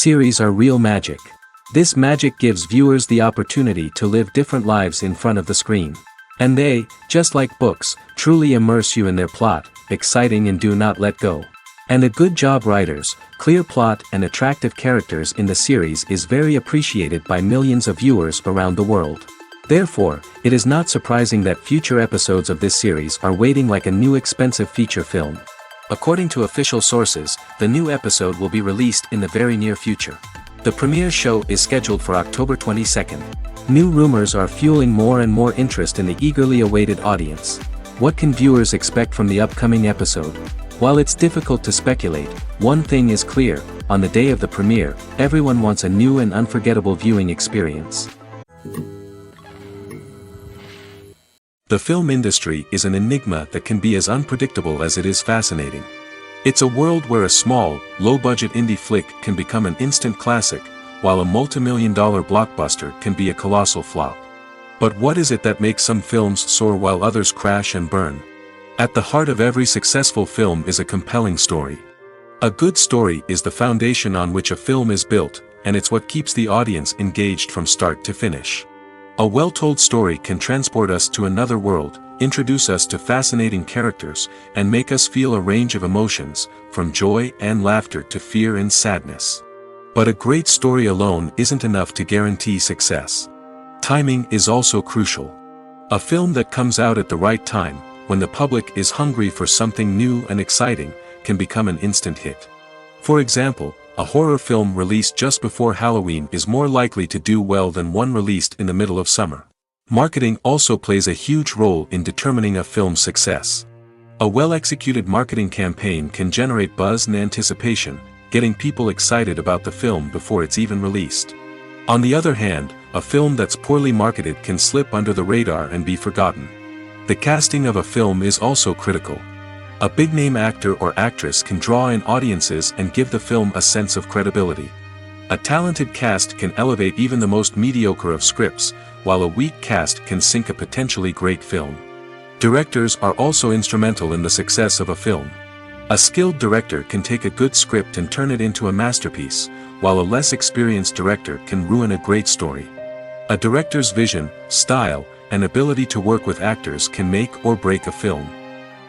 series are real magic. This magic gives viewers the opportunity to live different lives in front of the screen. And they, just like books, truly immerse you in their plot, exciting and do not let go. And a good job writers, clear plot and attractive characters in the series is very appreciated by millions of viewers around the world. Therefore, it is not surprising that future episodes of this series are waiting like a new expensive feature film. According to official sources, the new episode will be released in the very near future. The premiere show is scheduled for October 22nd. New rumors are fueling more and more interest in the eagerly awaited audience. What can viewers expect from the upcoming episode? While it's difficult to speculate, one thing is clear: on the day of the premiere, everyone wants a new and unforgettable viewing experience. The film industry is an enigma that can be as unpredictable as it is fascinating. It's a world where a small, low-budget indie flick can become an instant classic, while a multi-million-dollar blockbuster can be a colossal flop. But what is it that makes some films soar while others crash and burn? At the heart of every successful film is a compelling story. A good story is the foundation on which a film is built, and it's what keeps the audience engaged from start to finish. A well-told story can transport us to another world, introduce us to fascinating characters, and make us feel a range of emotions, from joy and laughter to fear and sadness. But a great story alone isn't enough to guarantee success. Timing is also crucial. A film that comes out at the right time, when the public is hungry for something new and exciting, can become an instant hit. For example, a horror film released just before Halloween is more likely to do well than one released in the middle of summer. Marketing also plays a huge role in determining a film's success. A well-executed marketing campaign can generate buzz and anticipation, getting people excited about the film before it's even released. On the other hand, a film that's poorly marketed can slip under the radar and be forgotten. The casting of a film is also critical. A big-name actor or actress can draw in audiences and give the film a sense of credibility. A talented cast can elevate even the most mediocre of scripts, while a weak cast can sink a potentially great film. Directors are also instrumental in the success of a film. A skilled director can take a good script and turn it into a masterpiece, while a less experienced director can ruin a great story. A director's vision, style, and ability to work with actors can make or break a film.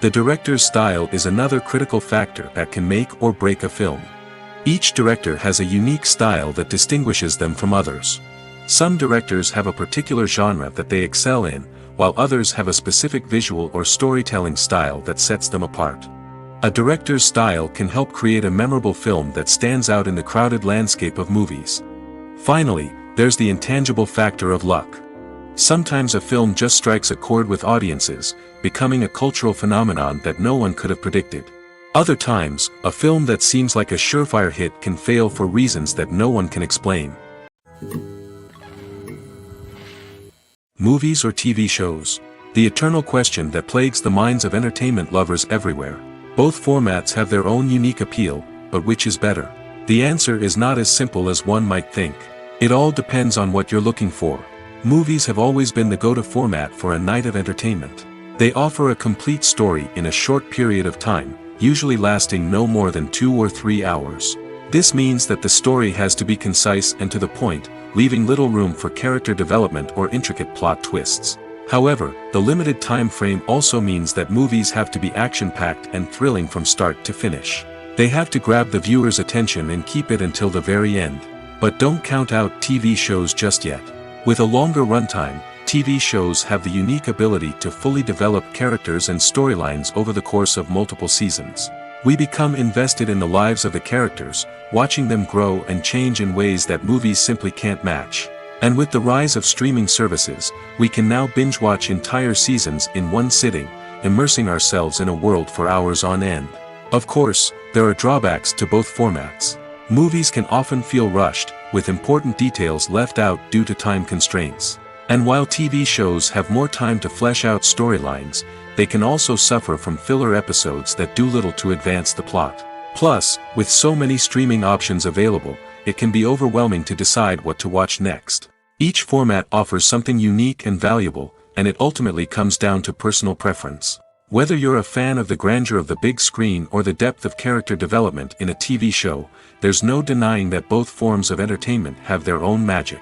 The director's style is another critical factor that can make or break a film. Each director has a unique style that distinguishes them from others. Some directors have a particular genre that they excel in, while others have a specific visual or storytelling style that sets them apart. A director's style can help create a memorable film that stands out in the crowded landscape of movies. Finally, there's the intangible factor of luck. Sometimes a film just strikes a chord with audiences, becoming a cultural phenomenon that no one could have predicted. Other times, a film that seems like a surefire hit can fail for reasons that no one can explain. Movies or TV shows? The eternal question that plagues the minds of entertainment lovers everywhere. Both formats have their own unique appeal, but which is better? The answer is not as simple as one might think. It all depends on what you're looking for. Movies have always been the go-to format for a night of entertainment. They offer a complete story in a short period of time, usually lasting no more than 2 or 3 hours. This means that the story has to be concise and to the point, leaving little room for character development or intricate plot twists. However, the limited time frame also means that movies have to be action-packed and thrilling from start to finish. They have to grab the viewer's attention and keep it until the very end. But don't count out TV shows just yet. With a longer runtime, TV shows have the unique ability to fully develop characters and storylines over the course of multiple seasons. We become invested in the lives of the characters, watching them grow and change in ways that movies simply can't match. And with the rise of streaming services, we can now binge-watch entire seasons in one sitting, immersing ourselves in a world for hours on end. Of course, there are drawbacks to both formats. Movies can often feel rushed, with important details left out due to time constraints. And while TV shows have more time to flesh out storylines, they can also suffer from filler episodes that do little to advance the plot. Plus, with so many streaming options available, it can be overwhelming to decide what to watch next. Each format offers something unique and valuable, and it ultimately comes down to personal preference. Whether you're a fan of the grandeur of the big screen or the depth of character development in a TV show, there's no denying that both forms of entertainment have their own magic.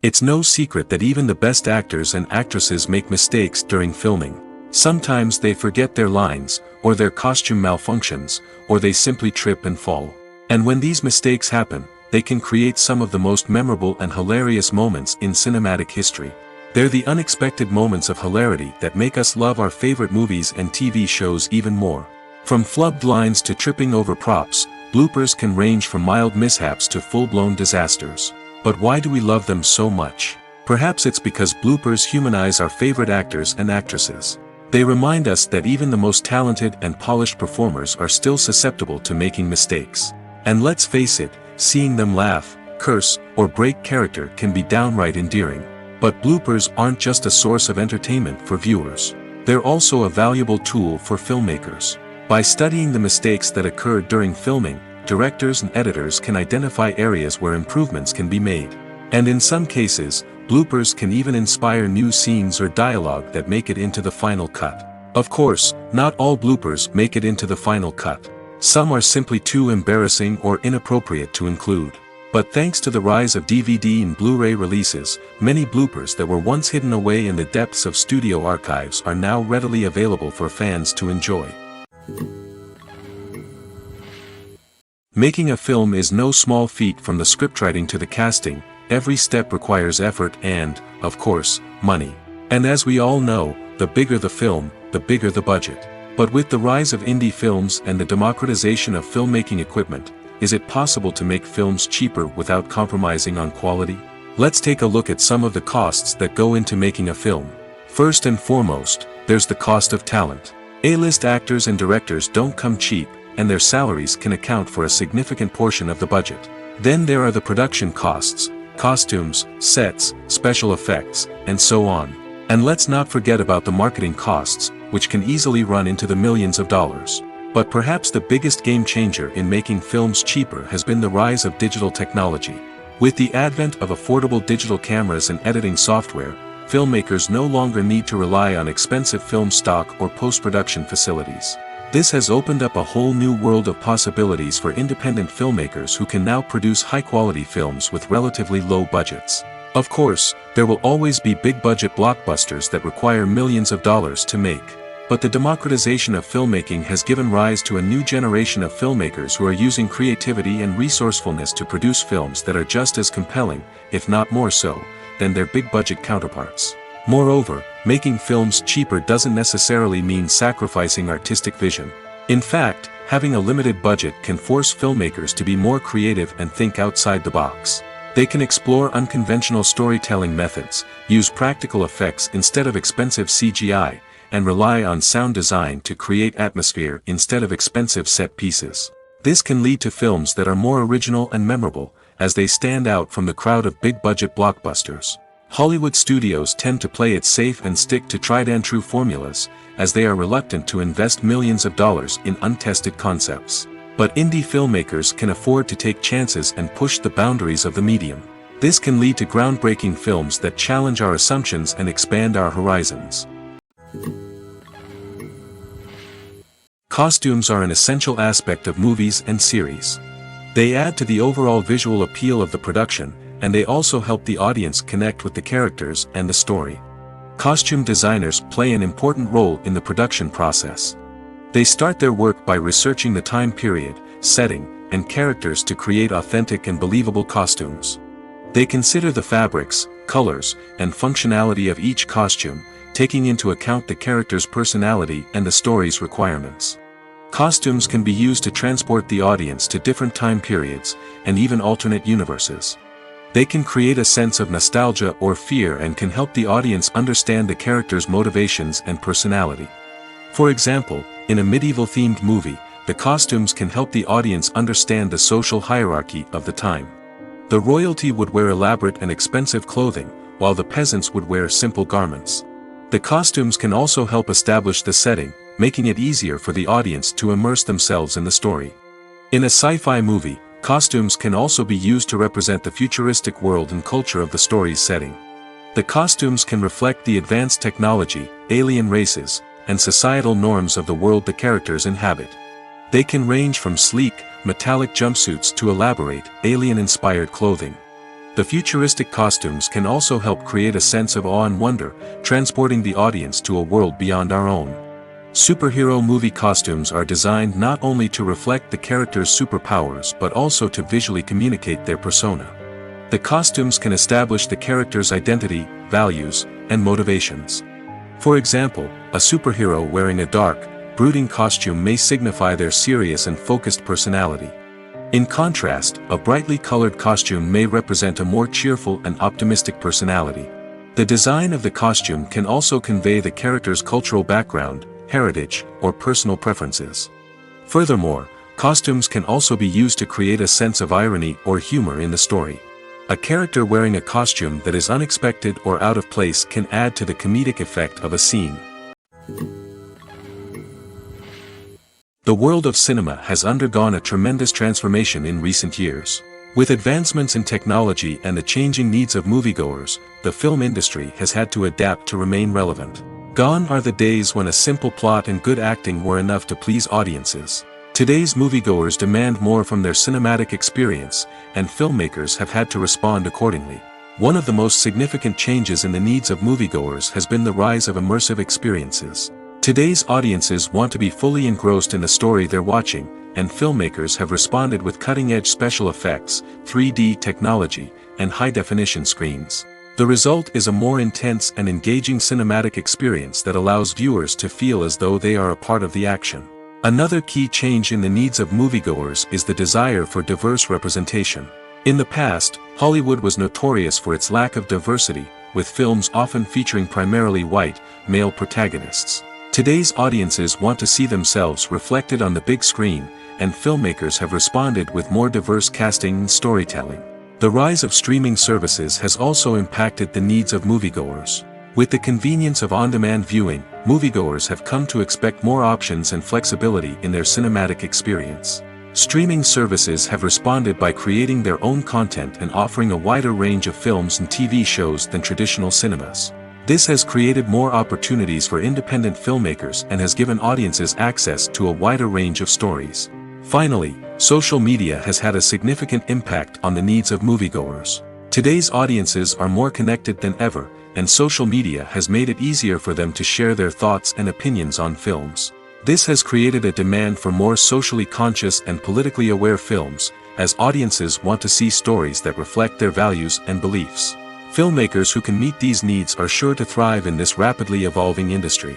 It's no secret that even the best actors and actresses make mistakes during filming. Sometimes they forget their lines, or their costume malfunctions, or they simply trip and fall. And when these mistakes happen, they can create some of the most memorable and hilarious moments in cinematic history. They're the unexpected moments of hilarity that make us love our favorite movies and TV shows even more. From flubbed lines to tripping over props, bloopers can range from mild mishaps to full-blown disasters. But why do we love them so much? Perhaps it's because bloopers humanize our favorite actors and actresses. They remind us that even the most talented and polished performers are still susceptible to making mistakes. And let's face it, seeing them laugh, curse, or break character can be downright endearing. But bloopers aren't just a source of entertainment for viewers. They're also a valuable tool for filmmakers. By studying the mistakes that occurred during filming, directors and editors can identify areas where improvements can be made. And in some cases, bloopers can even inspire new scenes or dialogue that make it into the final cut. Of course, not all bloopers make it into the final cut. Some are simply too embarrassing or inappropriate to include. But thanks to the rise of DVD and Blu-ray releases, many bloopers that were once hidden away in the depths of studio archives are now readily available for fans to enjoy. Making a film is no small feat. From the scriptwriting to the casting, every step requires effort and, of course, money. And as we all know, the bigger the film, the bigger the budget. But with the rise of indie films and the democratization of filmmaking equipment, is it possible to make films cheaper without compromising on quality? Let's take a look at some of the costs that go into making a film. First and foremost, there's the cost of talent. A-list actors and directors don't come cheap, and their salaries can account for a significant portion of the budget. Then there are the production costs, costumes, sets, special effects, and so on. And let's not forget about the marketing costs, which can easily run into the millions of dollars. But perhaps the biggest game changer in making films cheaper has been the rise of digital technology. With the advent of affordable digital cameras and editing software, filmmakers no longer need to rely on expensive film stock or post-production facilities. This has opened up a whole new world of possibilities for independent filmmakers who can now produce high-quality films with relatively low budgets. Of course, there will always be big-budget blockbusters that require millions of dollars to make. But the democratization of filmmaking has given rise to a new generation of filmmakers who are using creativity and resourcefulness to produce films that are just as compelling, if not more so, than their big-budget counterparts. Moreover, making films cheaper doesn't necessarily mean sacrificing artistic vision. In fact, having a limited budget can force filmmakers to be more creative and think outside the box. They can explore unconventional storytelling methods, use practical effects instead of expensive CGI, and rely on sound design to create atmosphere instead of expensive set pieces. This can lead to films that are more original and memorable, as they stand out from the crowd of big-budget blockbusters. Hollywood studios tend to play it safe and stick to tried-and-true formulas, as they are reluctant to invest millions of dollars in untested concepts. But indie filmmakers can afford to take chances and push the boundaries of the medium. This can lead to groundbreaking films that challenge our assumptions and expand our horizons. Costumes are an essential aspect of movies and series. They add to the overall visual appeal of the production, and they also help the audience connect with the characters and the story. Costume designers play an important role in the production process. They start their work by researching the time period, setting, and characters to create authentic and believable costumes. They consider the fabrics, colors, and functionality of each costume, taking into account the character's personality and the story's requirements. Costumes can be used to transport the audience to different time periods, and even alternate universes. They can create a sense of nostalgia or fear and can help the audience understand the character's motivations and personality. For example, in a medieval-themed movie, the costumes can help the audience understand the social hierarchy of the time. The royalty would wear elaborate and expensive clothing, while the peasants would wear simple garments. The costumes can also help establish the setting, making it easier for the audience to immerse themselves in the story. In a sci-fi movie, costumes can also be used to represent the futuristic world and culture of the story's setting. The costumes can reflect the advanced technology, alien races, and societal norms of the world the characters inhabit. They can range from sleek, metallic jumpsuits to elaborate, alien-inspired clothing. The futuristic costumes can also help create a sense of awe and wonder, transporting the audience to a world beyond our own. Superhero movie costumes are designed not only to reflect the character's superpowers but also to visually communicate their persona. The costumes can establish the character's identity, values, and motivations. For example, a superhero wearing a dark, brooding costume may signify their serious and focused personality. In contrast, a brightly colored costume may represent a more cheerful and optimistic personality. The design of the costume can also convey the character's cultural background, heritage, or personal preferences. Furthermore, costumes can also be used to create a sense of irony or humor in the story. A character wearing a costume that is unexpected or out of place can add to the comedic effect of a scene. The world of cinema has undergone a tremendous transformation in recent years. With advancements in technology and the changing needs of moviegoers, the film industry has had to adapt to remain relevant. Gone are the days when a simple plot and good acting were enough to please audiences. Today's moviegoers demand more from their cinematic experience, and filmmakers have had to respond accordingly. One of the most significant changes in the needs of moviegoers has been the rise of immersive experiences. Today's audiences want to be fully engrossed in the story they're watching, and filmmakers have responded with cutting-edge special effects, 3D technology, and high-definition screens. The result is a more intense and engaging cinematic experience that allows viewers to feel as though they are a part of the action. Another key change in the needs of moviegoers is the desire for diverse representation. In the past, Hollywood was notorious for its lack of diversity, with films often featuring primarily white, male protagonists. Today's audiences want to see themselves reflected on the big screen, and filmmakers have responded with more diverse casting and storytelling. The rise of streaming services has also impacted the needs of moviegoers. With the convenience of on-demand viewing, moviegoers have come to expect more options and flexibility in their cinematic experience. Streaming services have responded by creating their own content and offering a wider range of films and TV shows than traditional cinemas. This has created more opportunities for independent filmmakers and has given audiences access to a wider range of stories. Finally, social media has had a significant impact on the needs of moviegoers. Today's audiences are more connected than ever, and social media has made it easier for them to share their thoughts and opinions on films. This has created a demand for more socially conscious and politically aware films, as audiences want to see stories that reflect their values and beliefs. Filmmakers who can meet these needs are sure to thrive in this rapidly evolving industry.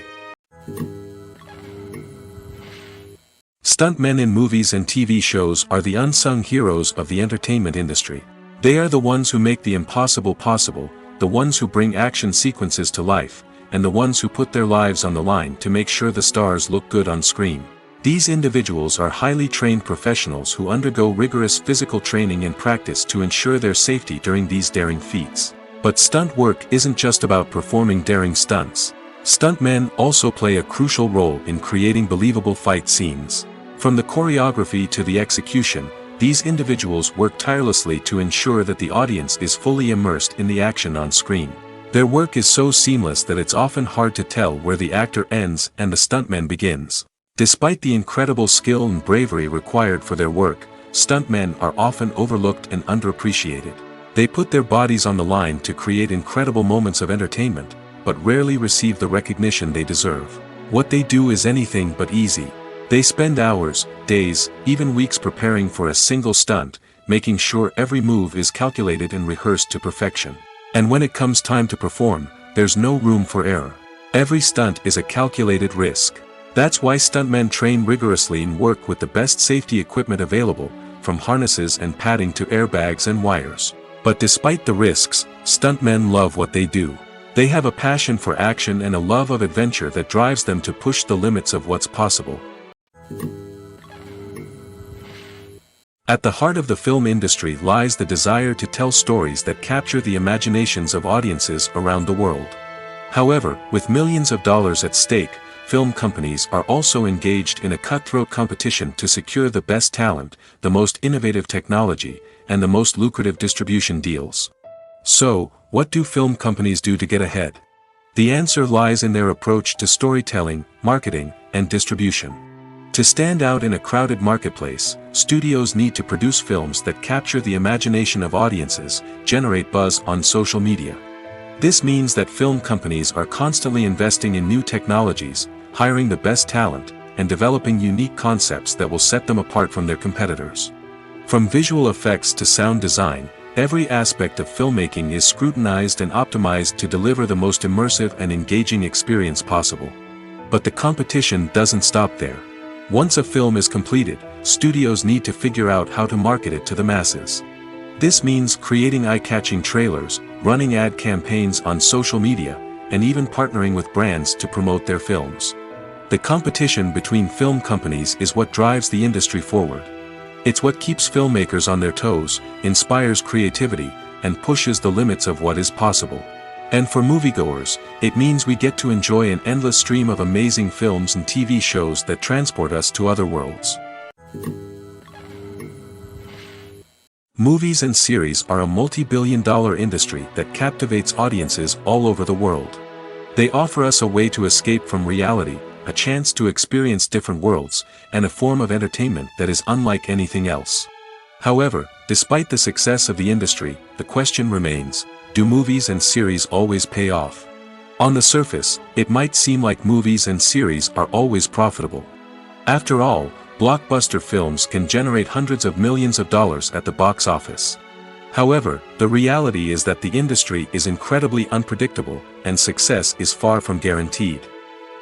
Stuntmen in movies and TV shows are the unsung heroes of the entertainment industry. They are the ones who make the impossible possible, the ones who bring action sequences to life, and the ones who put their lives on the line to make sure the stars look good on screen. These individuals are highly trained professionals who undergo rigorous physical training and practice to ensure their safety during these daring feats. But stunt work isn't just about performing daring stunts. Stuntmen also play a crucial role in creating believable fight scenes. From the choreography to the execution, these individuals work tirelessly to ensure that the audience is fully immersed in the action on screen. Their work is so seamless that it's often hard to tell where the actor ends and the stuntman begins. Despite the incredible skill and bravery required for their work, stuntmen are often overlooked and underappreciated. They put their bodies on the line to create incredible moments of entertainment, but rarely receive the recognition they deserve. What they do is anything but easy. They spend hours, days, even weeks preparing for a single stunt, making sure every move is calculated and rehearsed to perfection. And when it comes time to perform, there's no room for error. Every stunt is a calculated risk. That's why stuntmen train rigorously and work with the best safety equipment available, from harnesses and padding to airbags and wires. But despite the risks, stuntmen love what they do. They have a passion for action and a love of adventure that drives them to push the limits of what's possible. At the heart of the film industry lies the desire to tell stories that capture the imaginations of audiences around the world. However, with millions of dollars at stake, film companies are also engaged in a cutthroat competition to secure the best talent, the most innovative technology, and the most lucrative distribution deals. So, What do film companies do to get ahead? The answer lies in their approach to storytelling, marketing, and distribution. To stand out in a crowded marketplace, studios need to produce films that capture the imagination of audiences, generate buzz on social media. This means that film companies are constantly investing in new technologies, hiring the best talent, and developing unique concepts that will set them apart from their competitors. From visual effects to sound design, every aspect of filmmaking is scrutinized and optimized to deliver the most immersive and engaging experience possible. But the competition doesn't stop there. Once a film is completed, studios need to figure out how to market it to the masses. This means creating eye-catching trailers, running ad campaigns on social media, and even partnering with brands to promote their films. The competition between film companies is what drives the industry forward. It's what keeps filmmakers on their toes, inspires creativity, and pushes the limits of what is possible. And for moviegoers, it means we get to enjoy an endless stream of amazing films and TV shows that transport us to other worlds. Movies and series are a multi-billion-dollar industry that captivates audiences all over the world. They offer us a way to escape from reality, a chance to experience different worlds, and a form of entertainment that is unlike anything else. However, despite the success of the industry, the question remains, do movies and series always pay off? On the surface, it might seem like movies and series are always profitable. After all, blockbuster films can generate hundreds of millions of dollars at the box office. However, the reality is that the industry is incredibly unpredictable, and success is far from guaranteed.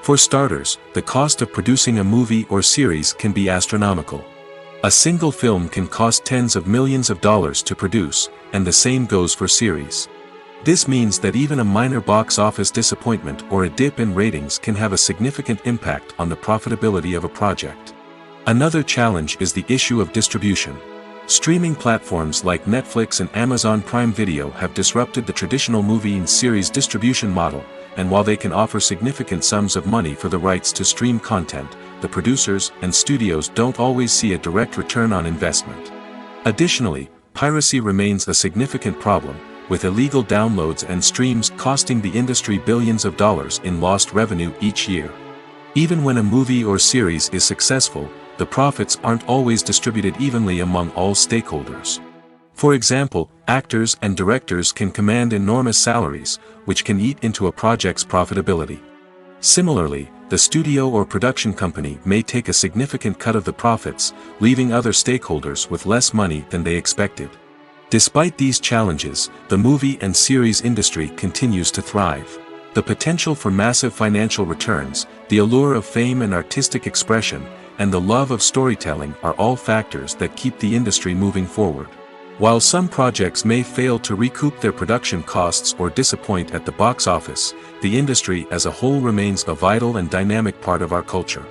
For starters, the cost of producing a movie or series can be astronomical. A single film can cost tens of millions of dollars to produce, and the same goes for series. This means that even a minor box office disappointment or a dip in ratings can have a significant impact on the profitability of a project. Another challenge is the issue of distribution. Streaming platforms like Netflix and Amazon Prime Video have disrupted the traditional movie and series distribution model, and while they can offer significant sums of money for the rights to stream content, the producers and studios don't always see a direct return on investment. Additionally, piracy remains a significant problem, with illegal downloads and streams costing the industry billions of dollars in lost revenue each year. Even when a movie or series is successful, the profits aren't always distributed evenly among all stakeholders. For example, actors and directors can command enormous salaries, which can eat into a project's profitability. Similarly, the studio or production company may take a significant cut of the profits, leaving other stakeholders with less money than they expected. Despite these challenges, the movie and series industry continues to thrive. The potential for massive financial returns, the allure of fame and artistic expression, and the love of storytelling are all factors that keep the industry moving forward. While some projects may fail to recoup their production costs or disappoint at the box office, the industry as a whole remains a vital and dynamic part of our culture.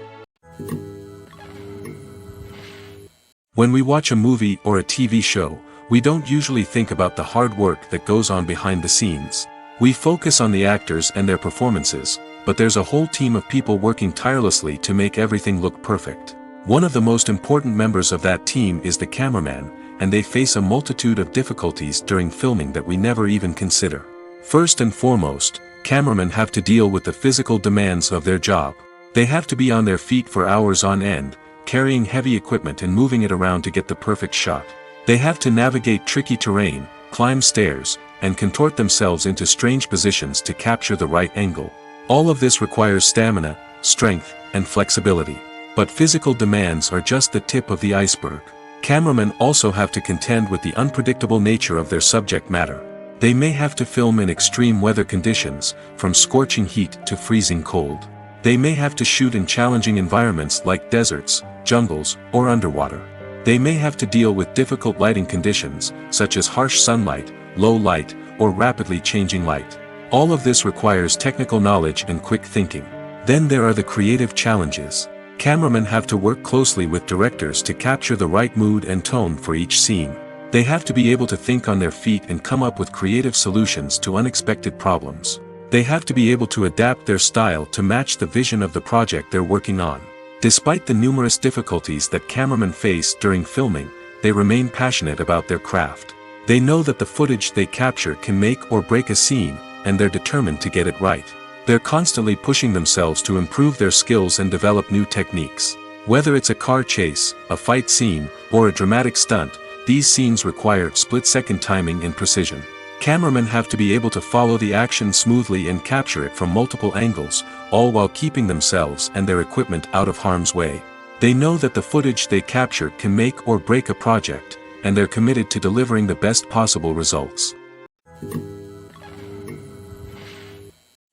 When we watch a movie or a TV show, we don't usually think about the hard work that goes on behind the scenes. We focus on the actors and their performances, but there's a whole team of people working tirelessly to make everything look perfect. One of the most important members of that team is the cameraman, and they face a multitude of difficulties during filming that we never even consider. First and foremost, cameramen have to deal with the physical demands of their job. They have to be on their feet for hours on end, carrying heavy equipment and moving it around to get the perfect shot. They have to navigate tricky terrain, climb stairs, and contort themselves into strange positions to capture the right angle. All of this requires stamina, strength, and flexibility. But physical demands are just the tip of the iceberg. Cameramen also have to contend with the unpredictable nature of their subject matter. They may have to film in extreme weather conditions, from scorching heat to freezing cold. They may have to shoot in challenging environments like deserts, jungles, or underwater. They may have to deal with difficult lighting conditions, such as harsh sunlight, low light, or rapidly changing light. All of this requires technical knowledge and quick thinking. Then there are the creative challenges. Cameramen have to work closely with directors to capture the right mood and tone for each scene. They have to be able to think on their feet and come up with creative solutions to unexpected problems. They have to be able to adapt their style to match the vision of the project they're working on. Despite the numerous difficulties that cameramen face during filming, they remain passionate about their craft. They know that the footage they capture can make or break a scene, and they're determined to get it right. They're constantly pushing themselves to improve their skills and develop new techniques. Whether it's a car chase, a fight scene, or a dramatic stunt, these scenes require split-second timing and precision. Cameramen have to be able to follow the action smoothly and capture it from multiple angles, all while keeping themselves and their equipment out of harm's way. They know that the footage they capture can make or break a project, and they're committed to delivering the best possible results.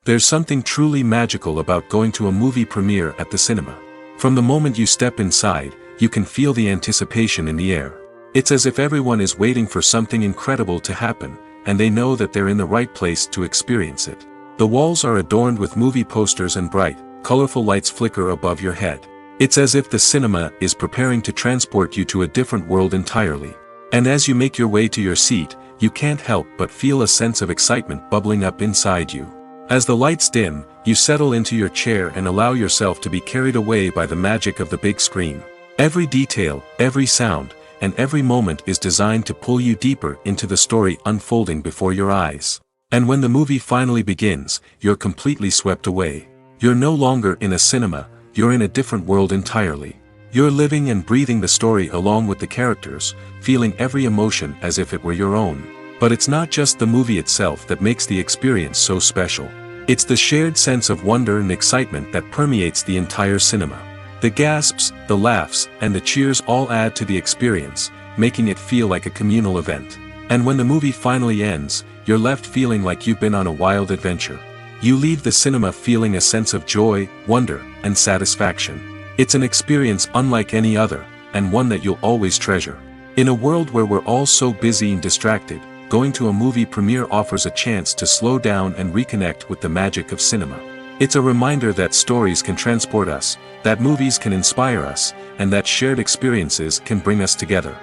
There's something truly magical about going to a movie premiere at the cinema. From the moment you step inside, you can feel the anticipation in the air. It's as if everyone is waiting for something incredible to happen, and they know that they're in the right place to experience it. The walls are adorned with movie posters and bright, colorful lights flicker above your head. It's as if the cinema is preparing to transport you to a different world entirely. And as you make your way to your seat, you can't help but feel a sense of excitement bubbling up inside you. As the lights dim, you settle into your chair and allow yourself to be carried away by the magic of the big screen. Every detail, every sound, and every moment is designed to pull you deeper into the story unfolding before your eyes. And when the movie finally begins, you're completely swept away. You're no longer in a cinema, you're in a different world entirely. You're living and breathing the story along with the characters, feeling every emotion as if it were your own. But it's not just the movie itself that makes the experience so special. It's the shared sense of wonder and excitement that permeates the entire cinema. The gasps, the laughs, and the cheers all add to the experience, making it feel like a communal event. And when the movie finally ends, you're left feeling like you've been on a wild adventure. You leave the cinema feeling a sense of joy, wonder, and satisfaction. It's an experience unlike any other, and one that you'll always treasure. In a world where we're all so busy and distracted, going to a movie premiere offers a chance to slow down and reconnect with the magic of cinema. It's a reminder that stories can transport us, that movies can inspire us, and that shared experiences can bring us together.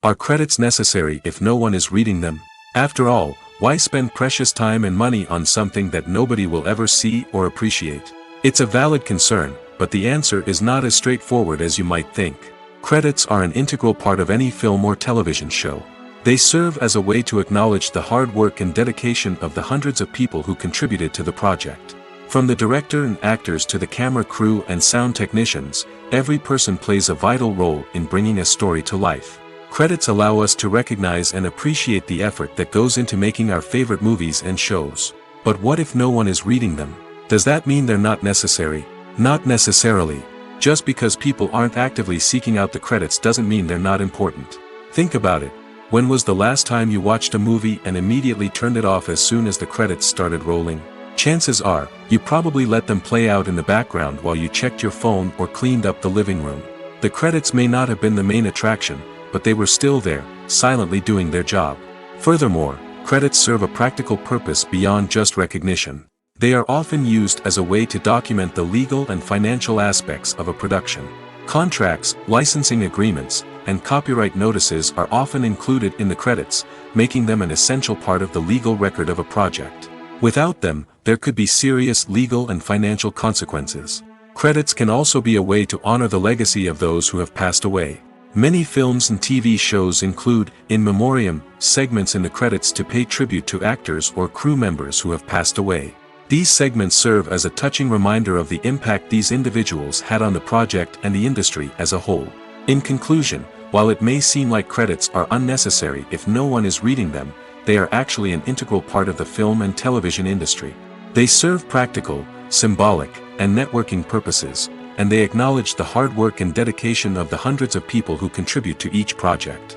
Are credits necessary if no one is reading them? After all, why spend precious time and money on something that nobody will ever see or appreciate? It's a valid concern, but the answer is not as straightforward as you might think. Credits are an integral part of any film or television show. They serve as a way to acknowledge the hard work and dedication of the hundreds of people who contributed to the project. From the director and actors to the camera crew and sound technicians, every person plays a vital role in bringing a story to life. Credits allow us to recognize and appreciate the effort that goes into making our favorite movies and shows. But what if no one is reading them? Does that mean they're not necessary? Not necessarily. Just because people aren't actively seeking out the credits doesn't mean they're not important. Think about it. When was the last time you watched a movie and immediately turned it off as soon as the credits started rolling? Chances are, you probably let them play out in the background while you checked your phone or cleaned up the living room. The credits may not have been the main attraction, but they were still there, silently doing their job. Furthermore, credits serve a practical purpose beyond just recognition. They are often used as a way to document the legal and financial aspects of a production. Contracts, licensing agreements, and copyright notices are often included in the credits, making them an essential part of the legal record of a project. Without them, there could be serious legal and financial consequences. Credits can also be a way to honor the legacy of those who have passed away. Many films and TV shows include, in memoriam, segments in the credits to pay tribute to actors or crew members who have passed away. These segments serve as a touching reminder of the impact these individuals had on the project and the industry as a whole. In conclusion, while it may seem like credits are unnecessary if no one is reading them, they are actually an integral part of the film and television industry. They serve practical, symbolic, and networking purposes, and they acknowledge the hard work and dedication of the hundreds of people who contribute to each project.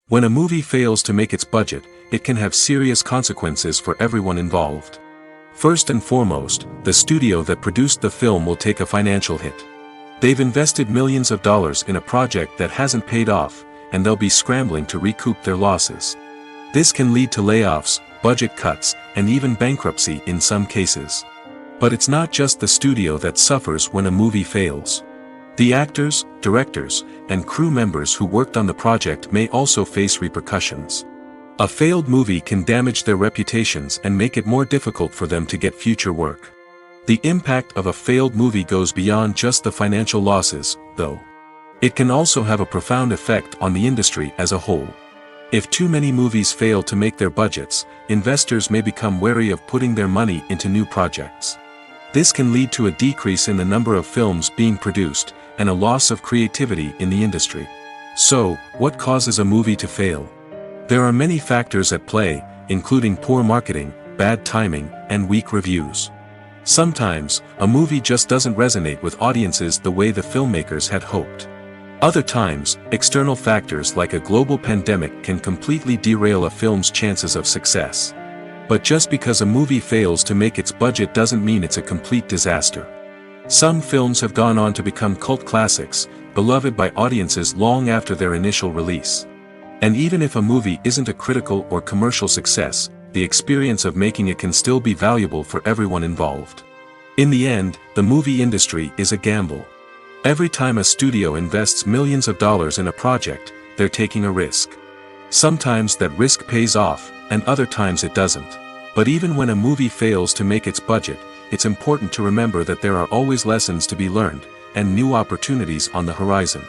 When a movie fails to make its budget, it can have serious consequences for everyone involved. First and foremost, the studio that produced the film will take a financial hit. They've invested millions of dollars in a project that hasn't paid off, and they'll be scrambling to recoup their losses. This can lead to layoffs, budget cuts, and even bankruptcy in some cases. But it's not just the studio that suffers when a movie fails. The actors, directors, and crew members who worked on the project may also face repercussions. A failed movie can damage their reputations and make it more difficult for them to get future work. The impact of a failed movie goes beyond just the financial losses, though. It can also have a profound effect on the industry as a whole. If too many movies fail to make their budgets, investors may become wary of putting their money into new projects. This can lead to a decrease in the number of films being produced, and a loss of creativity in the industry. So, what causes a movie to fail? There are many factors at play, including poor marketing, bad timing, and weak reviews. Sometimes, a movie just doesn't resonate with audiences the way the filmmakers had hoped. Other times, external factors like a global pandemic can completely derail a film's chances of success. But just because a movie fails to make its budget doesn't mean it's a complete disaster. Some films have gone on to become cult classics, beloved by audiences long after their initial release. And even if a movie isn't a critical or commercial success, the experience of making it can still be valuable for everyone involved. In the end, the movie industry is a gamble. Every time a studio invests millions of dollars in a project, they're taking a risk. Sometimes that risk pays off, and other times it doesn't. But even when a movie fails to make its budget, it's important to remember that there are always lessons to be learned, and new opportunities on the horizon.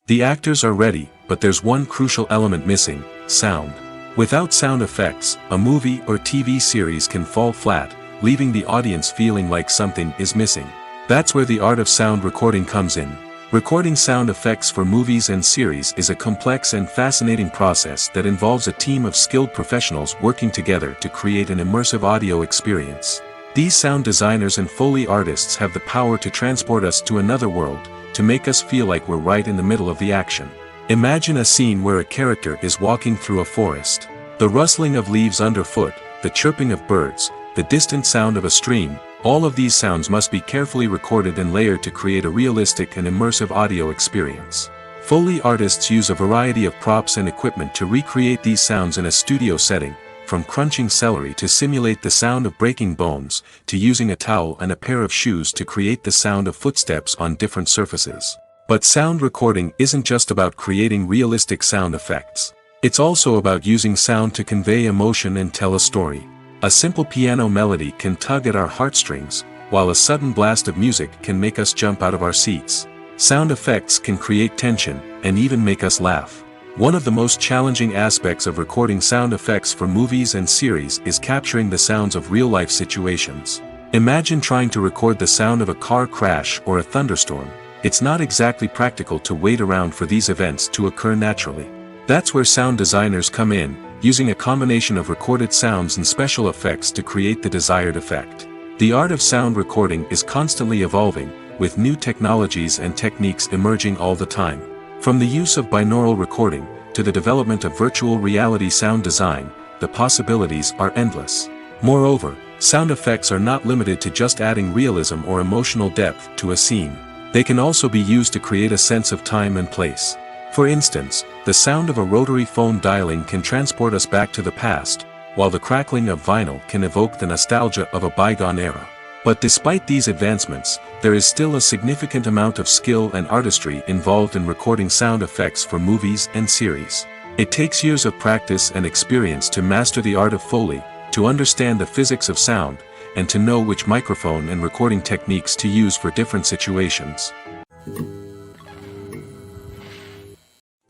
The actors are ready, but there's one crucial element missing: sound. Without sound effects, a movie or TV series can fall flat, leaving the audience feeling like something is missing. That's where the art of sound recording comes in. Recording sound effects for movies and series is a complex and fascinating process that involves a team of skilled professionals working together to create an immersive audio experience. These sound designers and Foley artists have the power to transport us to another world, to make us feel like we're right in the middle of the action. Imagine a scene where a character is walking through a forest. The rustling of leaves underfoot, the chirping of birds, the distant sound of a stream, all of these sounds must be carefully recorded and layered to create a realistic and immersive audio experience. Foley artists use a variety of props and equipment to recreate these sounds in a studio setting, from crunching celery to simulate the sound of breaking bones, to using a towel and a pair of shoes to create the sound of footsteps on different surfaces. But sound recording isn't just about creating realistic sound effects. It's also about using sound to convey emotion and tell a story. A simple piano melody can tug at our heartstrings, while a sudden blast of music can make us jump out of our seats. Sound effects can create tension, and even make us laugh. One of the most challenging aspects of recording sound effects for movies and series is capturing the sounds of real-life situations. Imagine trying to record the sound of a car crash or a thunderstorm. It's not exactly practical to wait around for these events to occur naturally. That's where sound designers come in, using a combination of recorded sounds and special effects to create the desired effect. The art of sound recording is constantly evolving, with new technologies and techniques emerging all the time. From the use of binaural recording, to the development of virtual reality sound design, the possibilities are endless. Moreover, sound effects are not limited to just adding realism or emotional depth to a scene. They can also be used to create a sense of time and place. For instance, the sound of a rotary phone dialing can transport us back to the past, while the crackling of vinyl can evoke the nostalgia of a bygone era. But despite these advancements, there is still a significant amount of skill and artistry involved in recording sound effects for movies and series. It takes years of practice and experience to master the art of Foley, to understand the physics of sound, and to know which microphone and recording techniques to use for different situations.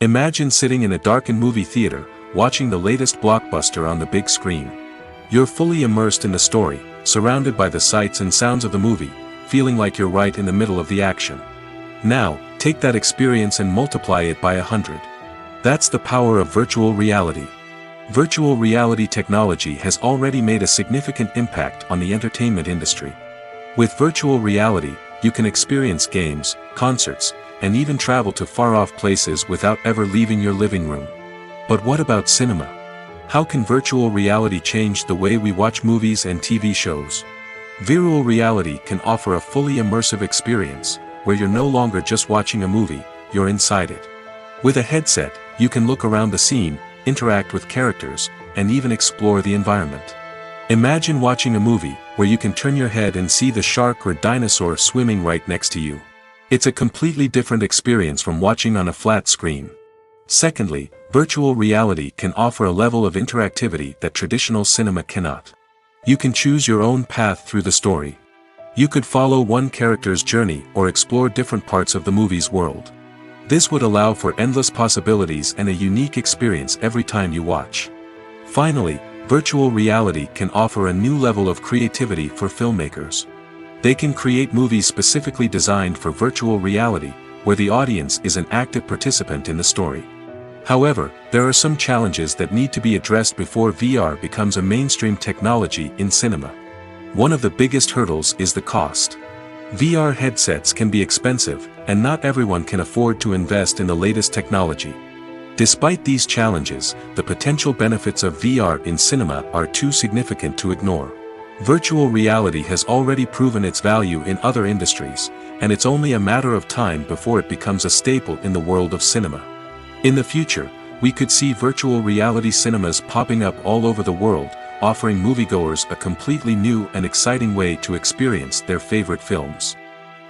Imagine sitting in a darkened movie theater, watching the latest blockbuster on the big screen. You're fully immersed in the story, surrounded by the sights and sounds of the movie, feeling like you're right in the middle of the action. Now, take that experience and multiply it by 100. That's the power of virtual reality. Virtual reality technology has already made a significant impact on the entertainment industry. With virtual reality, you can experience games, concerts, and even travel to far-off places without ever leaving your living room. But what about cinema? How can virtual reality change the way we watch movies and TV shows? Virtual reality can offer a fully immersive experience, where you're no longer just watching a movie, you're inside it. With a headset, you can look around the scene, interact with characters, and even explore the environment. Imagine watching a movie, where you can turn your head and see the shark or dinosaur swimming right next to you. It's a completely different experience from watching on a flat screen. Secondly, virtual reality can offer a level of interactivity that traditional cinema cannot. You can choose your own path through the story. You could follow one character's journey or explore different parts of the movie's world. This would allow for endless possibilities and a unique experience every time you watch. Finally, virtual reality can offer a new level of creativity for filmmakers. They can create movies specifically designed for virtual reality, where the audience is an active participant in the story. However, there are some challenges that need to be addressed before VR becomes a mainstream technology in cinema. One of the biggest hurdles is the cost. VR headsets can be expensive, and not everyone can afford to invest in the latest technology. Despite these challenges, the potential benefits of VR in cinema are too significant to ignore. Virtual reality has already proven its value in other industries, and it's only a matter of time before it becomes a staple in the world of cinema. In the future, we could see virtual reality cinemas popping up all over the world, offering moviegoers a completely new and exciting way to experience their favorite films.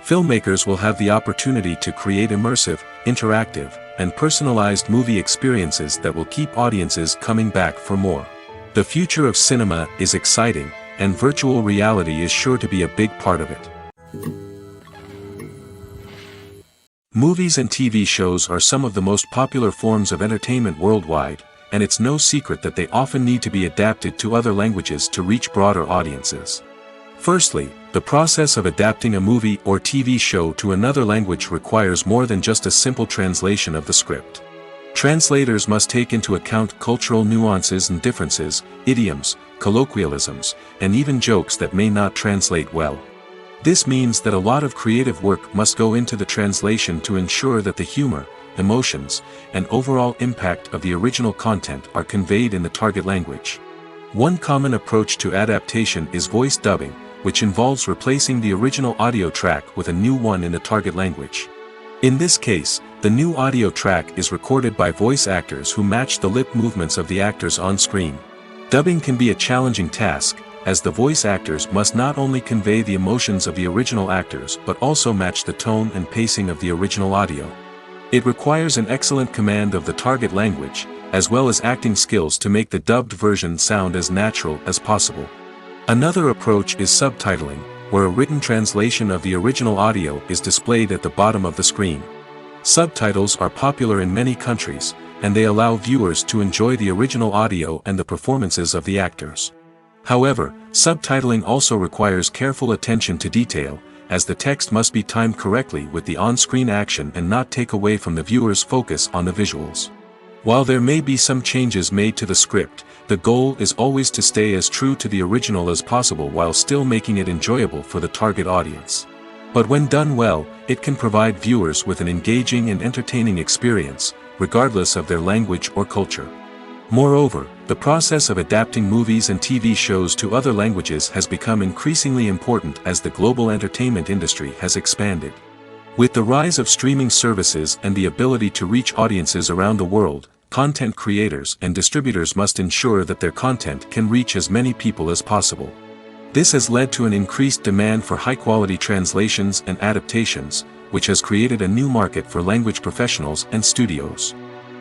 Filmmakers will have the opportunity to create immersive, interactive, and personalized movie experiences that will keep audiences coming back for more. The future of cinema is exciting, and virtual reality is sure to be a big part of it. Movies and TV shows are some of the most popular forms of entertainment worldwide, and it's no secret that they often need to be adapted to other languages to reach broader audiences. Firstly, the process of adapting a movie or TV show to another language requires more than just a simple translation of the script. Translators must take into account cultural nuances and differences, idioms, colloquialisms, and even jokes that may not translate well. This means that a lot of creative work must go into the translation to ensure that the humor, emotions, and overall impact of the original content are conveyed in the target language. One common approach to adaptation is voice dubbing, which involves replacing the original audio track with a new one in the target language. In this case, the new audio track is recorded by voice actors who match the lip movements of the actors on screen. Dubbing can be a challenging task, as the voice actors must not only convey the emotions of the original actors but also match the tone and pacing of the original audio. It requires an excellent command of the target language, as well as acting skills to make the dubbed version sound as natural as possible. Another approach is subtitling, where a written translation of the original audio is displayed at the bottom of the screen. Subtitles are popular in many countries, and they allow viewers to enjoy the original audio and the performances of the actors. However, subtitling also requires careful attention to detail, as the text must be timed correctly with the on-screen action and not take away from the viewer's focus on the visuals. While there may be some changes made to the script, the goal is always to stay as true to the original as possible while still making it enjoyable for the target audience. But when done well, it can provide viewers with an engaging and entertaining experience, regardless of their language or culture. Moreover, the process of adapting movies and TV shows to other languages has become increasingly important as the global entertainment industry has expanded. With the rise of streaming services and the ability to reach audiences around the world, content creators and distributors must ensure that their content can reach as many people as possible. This has led to an increased demand for high-quality translations and adaptations, which has created a new market for language professionals and studios.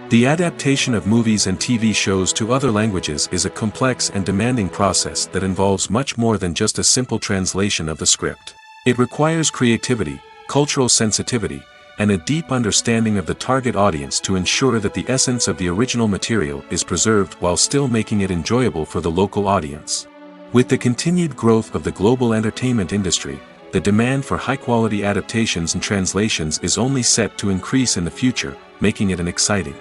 The adaptation of movies and TV shows to other languages is a complex and demanding process that involves much more than just a simple translation of the script. It requires creativity, cultural sensitivity, and a deep understanding of the target audience to ensure that the essence of the original material is preserved while still making it enjoyable for the local audience. With the continued growth of the global entertainment industry, the demand for high-quality adaptations and translations is only set to increase in the future, making it an exciting.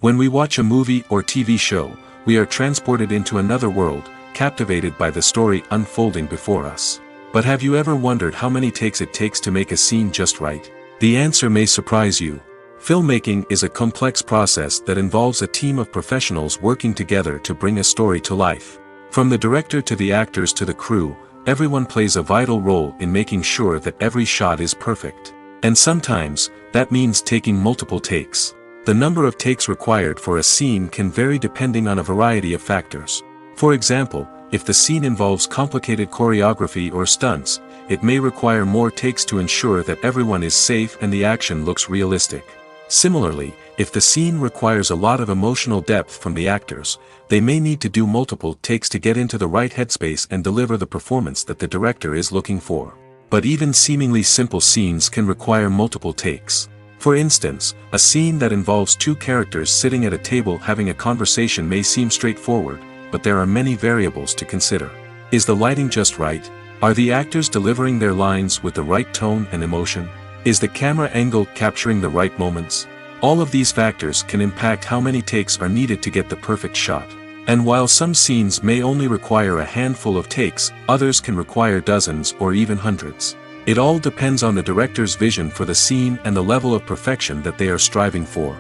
When we watch a movie or TV show, we are transported into another world, captivated by the story unfolding before us. But have you ever wondered how many takes it takes to make a scene just right? The answer may surprise you. Filmmaking is a complex process that involves a team of professionals working together to bring a story to life. From the director to the actors to the crew, everyone plays a vital role in making sure that every shot is perfect. And sometimes, that means taking multiple takes. The number of takes required for a scene can vary depending on a variety of factors. For example, if the scene involves complicated choreography or stunts, it may require more takes to ensure that everyone is safe and the action looks realistic. Similarly, If the scene requires a lot of emotional depth from the actors, they may need to do multiple takes to get into the right headspace and deliver the performance that the director is looking for. But even seemingly simple scenes can require multiple takes. For instance, a scene that involves two characters sitting at a table having a conversation may seem straightforward, but there are many variables to consider. Is the lighting just right? Are the actors delivering their lines with the right tone and emotion? Is the camera angle capturing the right moments? All of these factors can impact how many takes are needed to get the perfect shot. And while some scenes may only require a handful of takes, others can require dozens or even hundreds. It all depends on the director's vision for the scene and the level of perfection that they are striving for.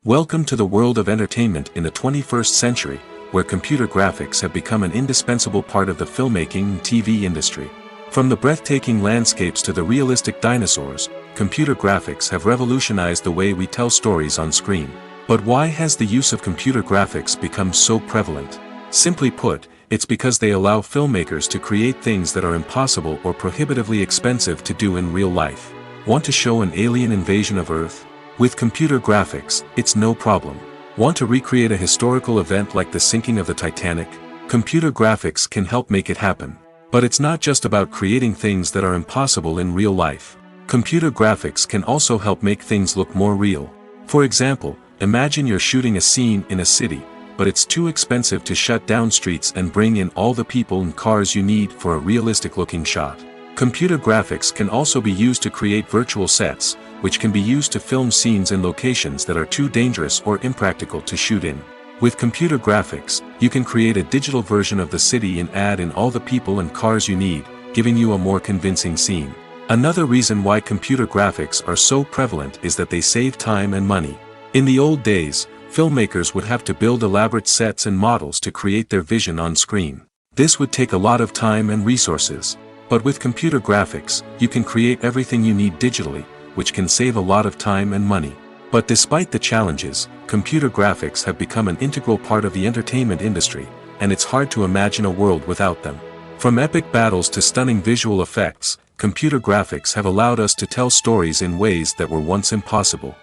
Welcome to the world of entertainment in the 21st century, where computer graphics have become an indispensable part of the filmmaking and TV industry. From the breathtaking landscapes to the realistic dinosaurs, computer graphics have revolutionized the way we tell stories on screen. But why has the use of computer graphics become so prevalent? Simply put, it's because they allow filmmakers to create things that are impossible or prohibitively expensive to do in real life. Want to show an alien invasion of Earth? With computer graphics, it's no problem. Want to recreate a historical event like the sinking of the Titanic? Computer graphics can help make it happen. But it's not just about creating things that are impossible in real life. Computer graphics can also help make things look more real. For example, imagine you're shooting a scene in a city, but it's too expensive to shut down streets and bring in all the people and cars you need for a realistic-looking shot. Computer graphics can also be used to create virtual sets, which can be used to film scenes in locations that are too dangerous or impractical to shoot in. With computer graphics, you can create a digital version of the city and add in all the people and cars you need, giving you a more convincing scene. Another reason why computer graphics are so prevalent is that they save time and money. In the old days, filmmakers would have to build elaborate sets and models to create their vision on screen. This would take a lot of time and resources. But with computer graphics, you can create everything you need digitally, which can save a lot of time and money. But despite the challenges, computer graphics have become an integral part of the entertainment industry, and it's hard to imagine a world without them. From epic battles to stunning visual effects, computer graphics have allowed us to tell stories in ways that were once impossible.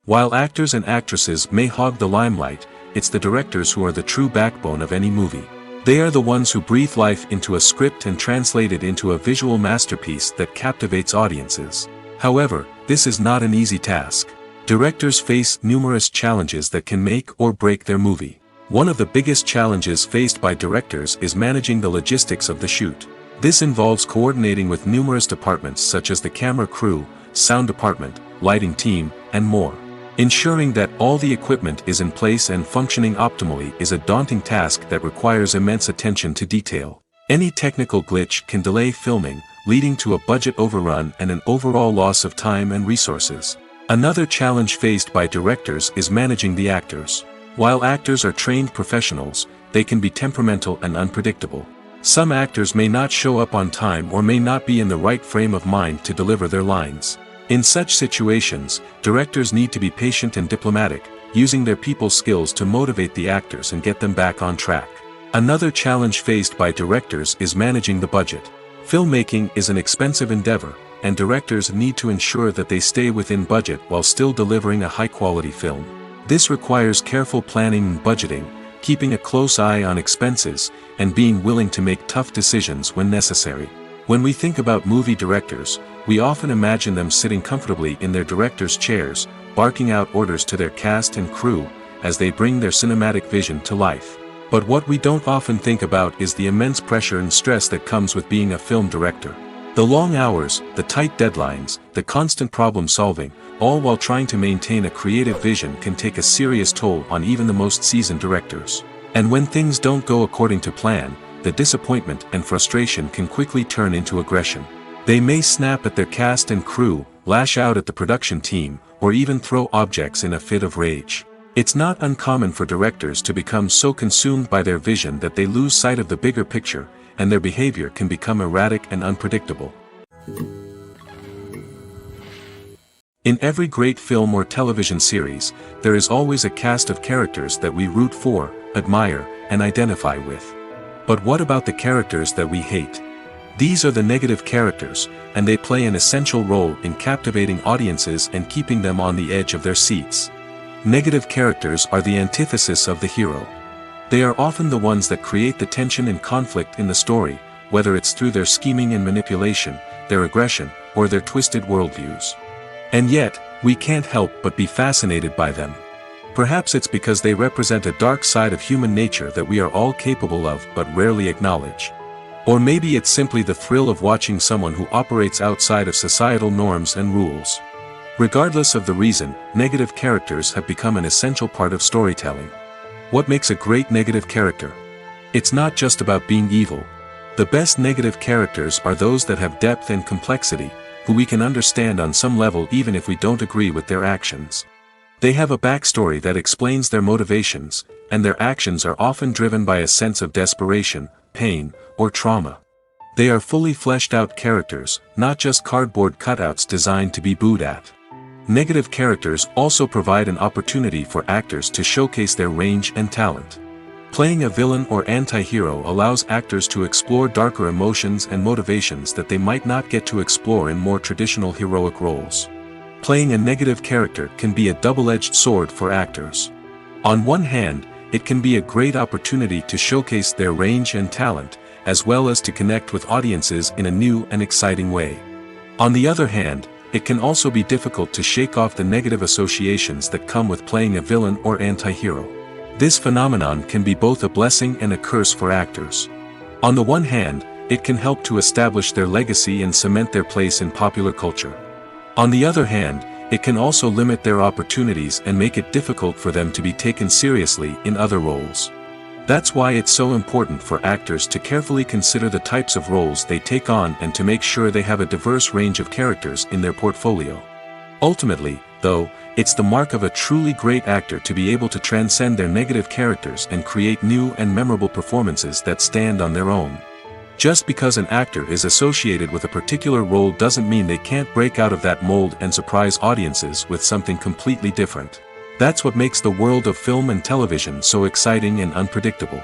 While actors and actresses may hog the limelight, it's the directors who are the true backbone of any movie. They are the ones who breathe life into a script and translate it into a visual masterpiece that captivates audiences. However, this is not an easy task. Directors face numerous challenges that can make or break their movie. One of the biggest challenges faced by directors is managing the logistics of the shoot. This involves coordinating with numerous departments such as the camera crew, sound department, lighting team, and more. Ensuring that all the equipment is in place and functioning optimally is a daunting task that requires immense attention to detail. Any technical glitch can delay filming, leading to a budget overrun and an overall loss of time and resources. Another challenge faced by directors is managing the actors. While actors are trained professionals, they can be temperamental and unpredictable. Some actors may not show up on time or may not be in the right frame of mind to deliver their lines. In such situations, directors need to be patient and diplomatic, using their people skills to motivate the actors and get them back on track. Another challenge faced by directors is managing the budget. Filmmaking is an expensive endeavor, and directors need to ensure that they stay within budget while still delivering a high-quality film. This requires careful planning and budgeting, keeping a close eye on expenses, and being willing to make tough decisions when necessary. When we think about movie directors, we often imagine them sitting comfortably in their director's chairs, barking out orders to their cast and crew, as they bring their cinematic vision to life. But what we don't often think about is the immense pressure and stress that comes with being a film director. The long hours, the tight deadlines, the constant problem solving, all while trying to maintain a creative vision can take a serious toll on even the most seasoned directors. And when things don't go according to plan, the disappointment and frustration can quickly turn into aggression. They may snap at their cast and crew, lash out at the production team, or even throw objects in a fit of rage. It's not uncommon for directors to become so consumed by their vision that they lose sight of the bigger picture, and their behavior can become erratic and unpredictable. In every great film or television series, there is always a cast of characters that we root for, admire, and identify with. But what about the characters that we hate? These are the negative characters, and they play an essential role in captivating audiences and keeping them on the edge of their seats. Negative characters are the antithesis of the hero. They are often the ones that create the tension and conflict in the story, whether it's through their scheming and manipulation, their aggression, or their twisted worldviews. And yet, we can't help but be fascinated by them. Perhaps it's because they represent a dark side of human nature that we are all capable of but rarely acknowledge. Or maybe it's simply the thrill of watching someone who operates outside of societal norms and rules. Regardless of the reason, negative characters have become an essential part of storytelling. What makes a great negative character? It's not just about being evil. The best negative characters are those that have depth and complexity, who we can understand on some level even if we don't agree with their actions. They have a backstory that explains their motivations, and their actions are often driven by a sense of desperation, pain, or trauma. They are fully fleshed out characters, not just cardboard cutouts designed to be booed at. Negative characters also provide an opportunity for actors to showcase their range and talent. Playing a villain or anti-hero allows actors to explore darker emotions and motivations that they might not get to explore in more traditional heroic roles. Playing a negative character can be a double-edged sword for actors. On one hand, it can be a great opportunity to showcase their range and talent, as well as to connect with audiences in a new and exciting way. On the other hand, it can also be difficult to shake off the negative associations that come with playing a villain or anti-hero. This phenomenon can be both a blessing and a curse for actors. On the one hand, it can help to establish their legacy and cement their place in popular culture. On the other hand, it can also limit their opportunities and make it difficult for them to be taken seriously in other roles. That's why it's so important for actors to carefully consider the types of roles they take on and to make sure they have a diverse range of characters in their portfolio. Ultimately, though, it's the mark of a truly great actor to be able to transcend their negative characters and create new and memorable performances that stand on their own. Just because an actor is associated with a particular role doesn't mean they can't break out of that mold and surprise audiences with something completely different. That's what makes the world of film and television so exciting and unpredictable.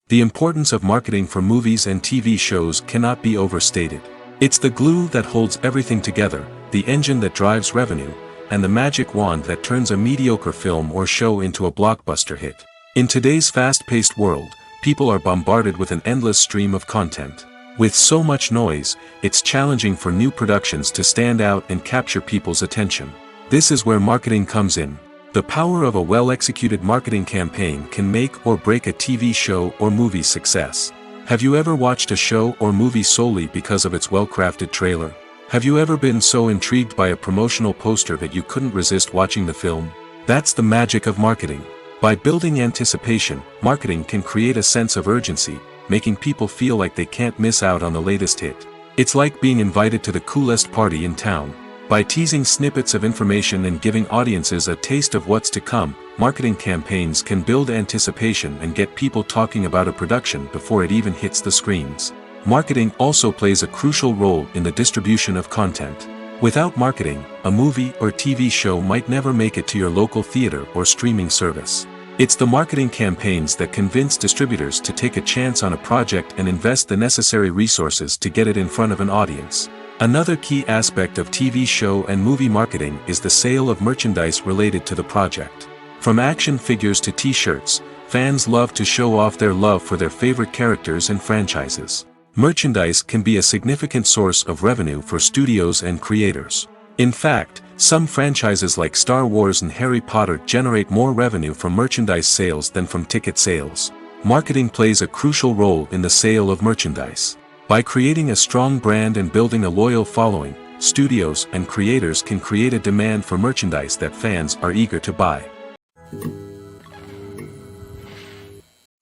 The importance of marketing for movies and TV shows cannot be overstated. It's the glue that holds everything together, the engine that drives revenue, and the magic wand that turns a mediocre film or show into a blockbuster hit. In today's fast-paced world, people are bombarded with an endless stream of content. With so much noise, it's challenging for new productions to stand out and capture people's attention. This is where marketing comes in. The power of a well-executed marketing campaign can make or break a TV show or movie's success. Have you ever watched a show or movie solely because of its well-crafted trailer? Have you ever been so intrigued by a promotional poster that you couldn't resist watching the film? That's the magic of marketing. By building anticipation, marketing can create a sense of urgency, making people feel like they can't miss out on the latest hit. It's like being invited to the coolest party in town. By teasing snippets of information and giving audiences a taste of what's to come, marketing campaigns can build anticipation and get people talking about a production before it even hits the screens. Marketing also plays a crucial role in the distribution of content. Without marketing, a movie or TV show might never make it to your local theater or streaming service. It's the marketing campaigns that convince distributors to take a chance on a project and invest the necessary resources to get it in front of an audience. Another key aspect of TV show and movie marketing is the sale of merchandise related to the project. From action figures to t-shirts, fans love to show off their love for their favorite characters and franchises. Merchandise can be a significant source of revenue for studios and creators. In fact, some franchises like Star Wars and Harry Potter generate more revenue from merchandise sales than from ticket sales. Marketing plays a crucial role in the sale of merchandise. By creating a strong brand and building a loyal following, studios and creators can create a demand for merchandise that fans are eager to buy.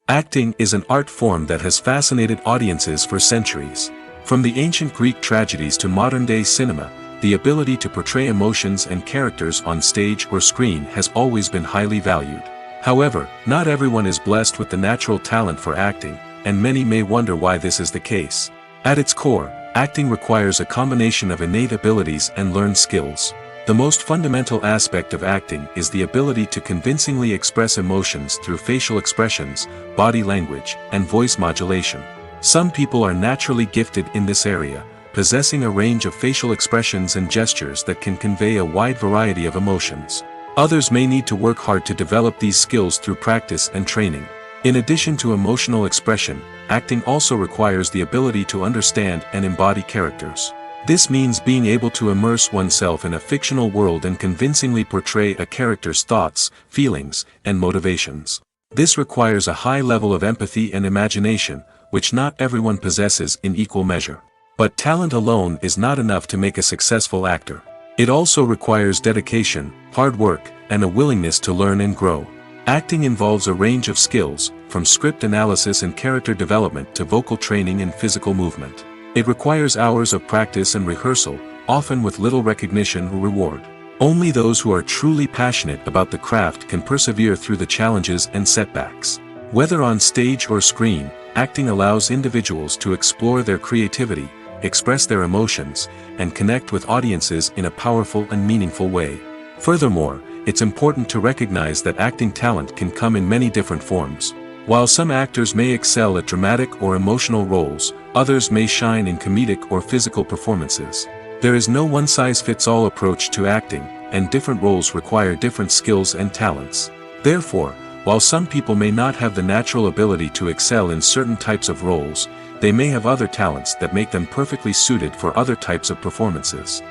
Acting is an art form that has fascinated audiences for centuries. From the ancient Greek tragedies to modern-day cinema, the ability to portray emotions and characters on stage or screen has always been highly valued. However, not everyone is blessed with the natural talent for acting, and many may wonder why this is the case. At its core, acting requires a combination of innate abilities and learned skills. The most fundamental aspect of acting is the ability to convincingly express emotions through facial expressions, body language, and voice modulation. Some people are naturally gifted in this area, possessing a range of facial expressions and gestures that can convey a wide variety of emotions. Others may need to work hard to develop these skills through practice and training. In addition to emotional expression, acting also requires the ability to understand and embody characters. This means being able to immerse oneself in a fictional world and convincingly portray a character's thoughts, feelings, and motivations. This requires a high level of empathy and imagination, which not everyone possesses in equal measure. But talent alone is not enough to make a successful actor. It also requires dedication, hard work, and a willingness to learn and grow. Acting involves a range of skills, from script analysis and character development to vocal training and physical movement. It requires hours of practice and rehearsal, often with little recognition or reward. Only those who are truly passionate about the craft can persevere through the challenges and setbacks. Whether on stage or screen, acting allows individuals to explore their creativity, express their emotions, and connect with audiences in a powerful and meaningful way. Furthermore, it's important to recognize that acting talent can come in many different forms. While some actors may excel at dramatic or emotional roles, others may shine in comedic or physical performances. There is no one-size-fits-all approach to acting, and different roles require different skills and talents. Therefore, while some people may not have the natural ability to excel in certain types of roles, they may have other talents that make them perfectly suited for other types of performances.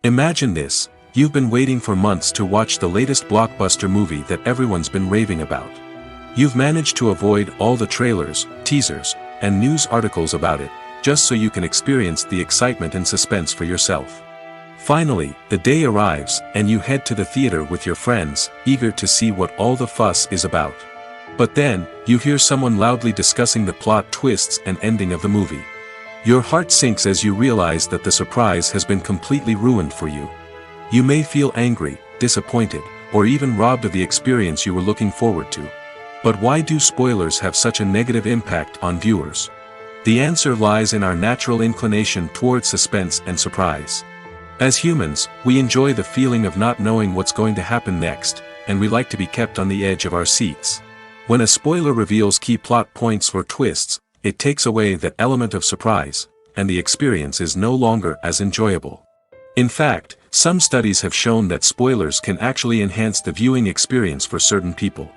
Imagine this. You've been waiting for months to watch the latest blockbuster movie that everyone's been raving about. You've managed to avoid all the trailers, teasers, and news articles about it, just so you can experience the excitement and suspense for yourself. Finally, the day arrives, and you head to the theater with your friends, eager to see what all the fuss is about. But then, you hear someone loudly discussing the plot twists and ending of the movie. Your heart sinks as you realize that the surprise has been completely ruined for you. You may feel angry, disappointed, or even robbed of the experience you were looking forward to. But why do spoilers have such a negative impact on viewers? The answer lies in our natural inclination towards suspense and surprise. As humans, we enjoy the feeling of not knowing what's going to happen next, and we like to be kept on the edge of our seats. When a spoiler reveals key plot points or twists, it takes away that element of surprise, and the experience is no longer as enjoyable. In fact, some studies have shown that spoilers can actually enhance the viewing experience for certain people.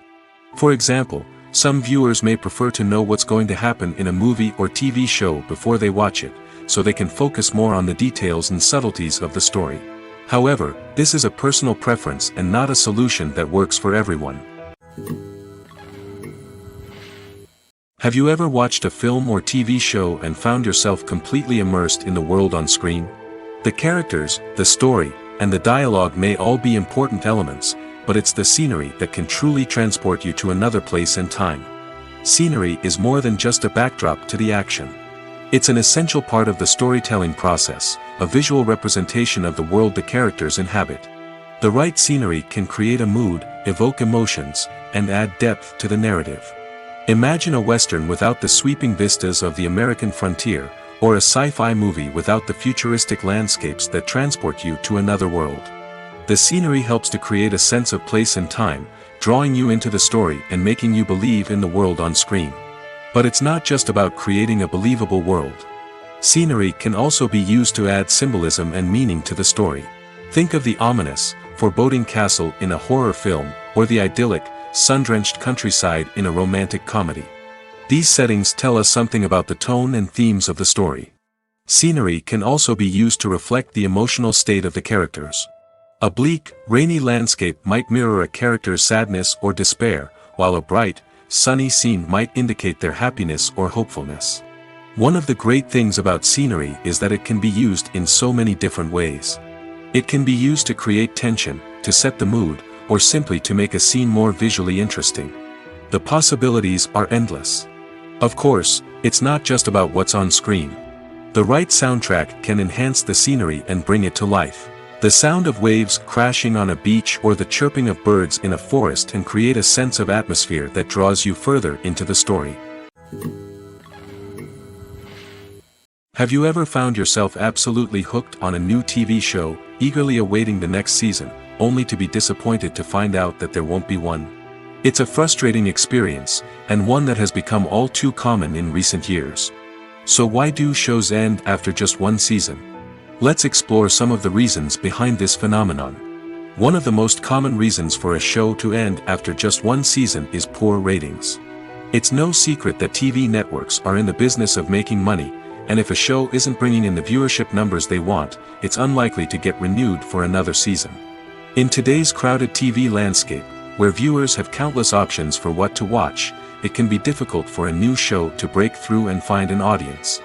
For example, some viewers may prefer to know what's going to happen in a movie or TV show before they watch it, so they can focus more on the details and subtleties of the story. However, this is a personal preference and not a solution that works for everyone. Have you ever watched a film or TV show and found yourself completely immersed in the world on screen? The characters, the story, and the dialogue may all be important elements, but it's the scenery that can truly transport you to another place and time. Scenery is more than just a backdrop to the action. It's an essential part of the storytelling process, a visual representation of the world the characters inhabit. The right scenery can create a mood, evoke emotions, and add depth to the narrative. Imagine a Western without the sweeping vistas of the American frontier, or a sci-fi movie without the futuristic landscapes that transport you to another world. The scenery helps to create a sense of place and time, drawing you into the story and making you believe in the world on screen. But it's not just about creating a believable world. Scenery can also be used to add symbolism and meaning to the story. Think of the ominous, foreboding castle in a horror film, or the idyllic, sun-drenched countryside in a romantic comedy. These settings tell us something about the tone and themes of the story. Scenery can also be used to reflect the emotional state of the characters. A bleak, rainy landscape might mirror a character's sadness or despair, while a bright, sunny scene might indicate their happiness or hopefulness. One of the great things about scenery is that it can be used in so many different ways. It can be used to create tension, to set the mood, or simply to make a scene more visually interesting. The possibilities are endless. Of course, it's not just about what's on screen. The right soundtrack can enhance the scenery and bring it to life. The sound of waves crashing on a beach or the chirping of birds in a forest can create a sense of atmosphere that draws you further into the story. Have you ever found yourself absolutely hooked on a new TV show, eagerly awaiting the next season, only to be disappointed to find out that there won't be one? It's a frustrating experience, and one that has become all too common in recent years. So why do shows end after just one season? Let's explore some of the reasons behind this phenomenon. One of the most common reasons for a show to end after just one season is poor ratings. It's no secret that TV networks are in the business of making money, and if a show isn't bringing in the viewership numbers they want, it's unlikely to get renewed for another season. In today's crowded TV landscape, where viewers have countless options for what to watch, it can be difficult for a new show to break through and find an audience.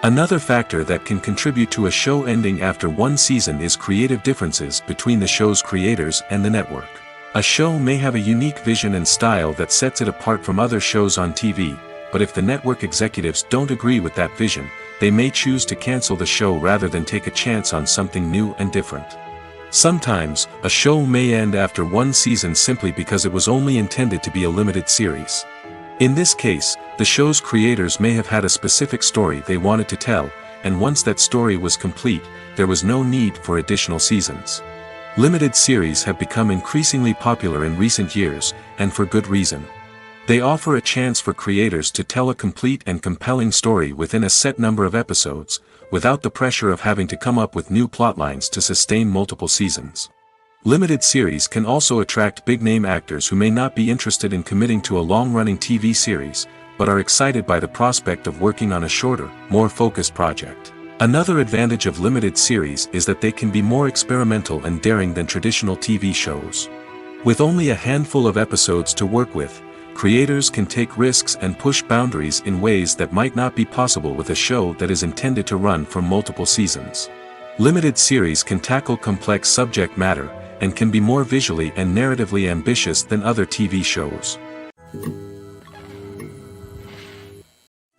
Another factor that can contribute to a show ending after one season is creative differences between the show's creators and the network. A show may have a unique vision and style that sets it apart from other shows on TV, but if the network executives don't agree with that vision, they may choose to cancel the show rather than take a chance on something new and different. Sometimes, a show may end after one season simply because it was only intended to be a limited series. In this case, the show's creators may have had a specific story they wanted to tell, and once that story was complete, there was no need for additional seasons. Limited series have become increasingly popular in recent years, and for good reason. They offer a chance for creators to tell a complete and compelling story within a set number of episodes, without the pressure of having to come up with new plotlines to sustain multiple seasons. Limited series can also attract big-name actors who may not be interested in committing to a long-running TV series, but are excited by the prospect of working on a shorter, more focused project. Another advantage of limited series is that they can be more experimental and daring than traditional TV shows. With only a handful of episodes to work with, creators can take risks and push boundaries in ways that might not be possible with a show that is intended to run for multiple seasons. Limited series can tackle complex subject matter, and can be more visually and narratively ambitious than other TV shows.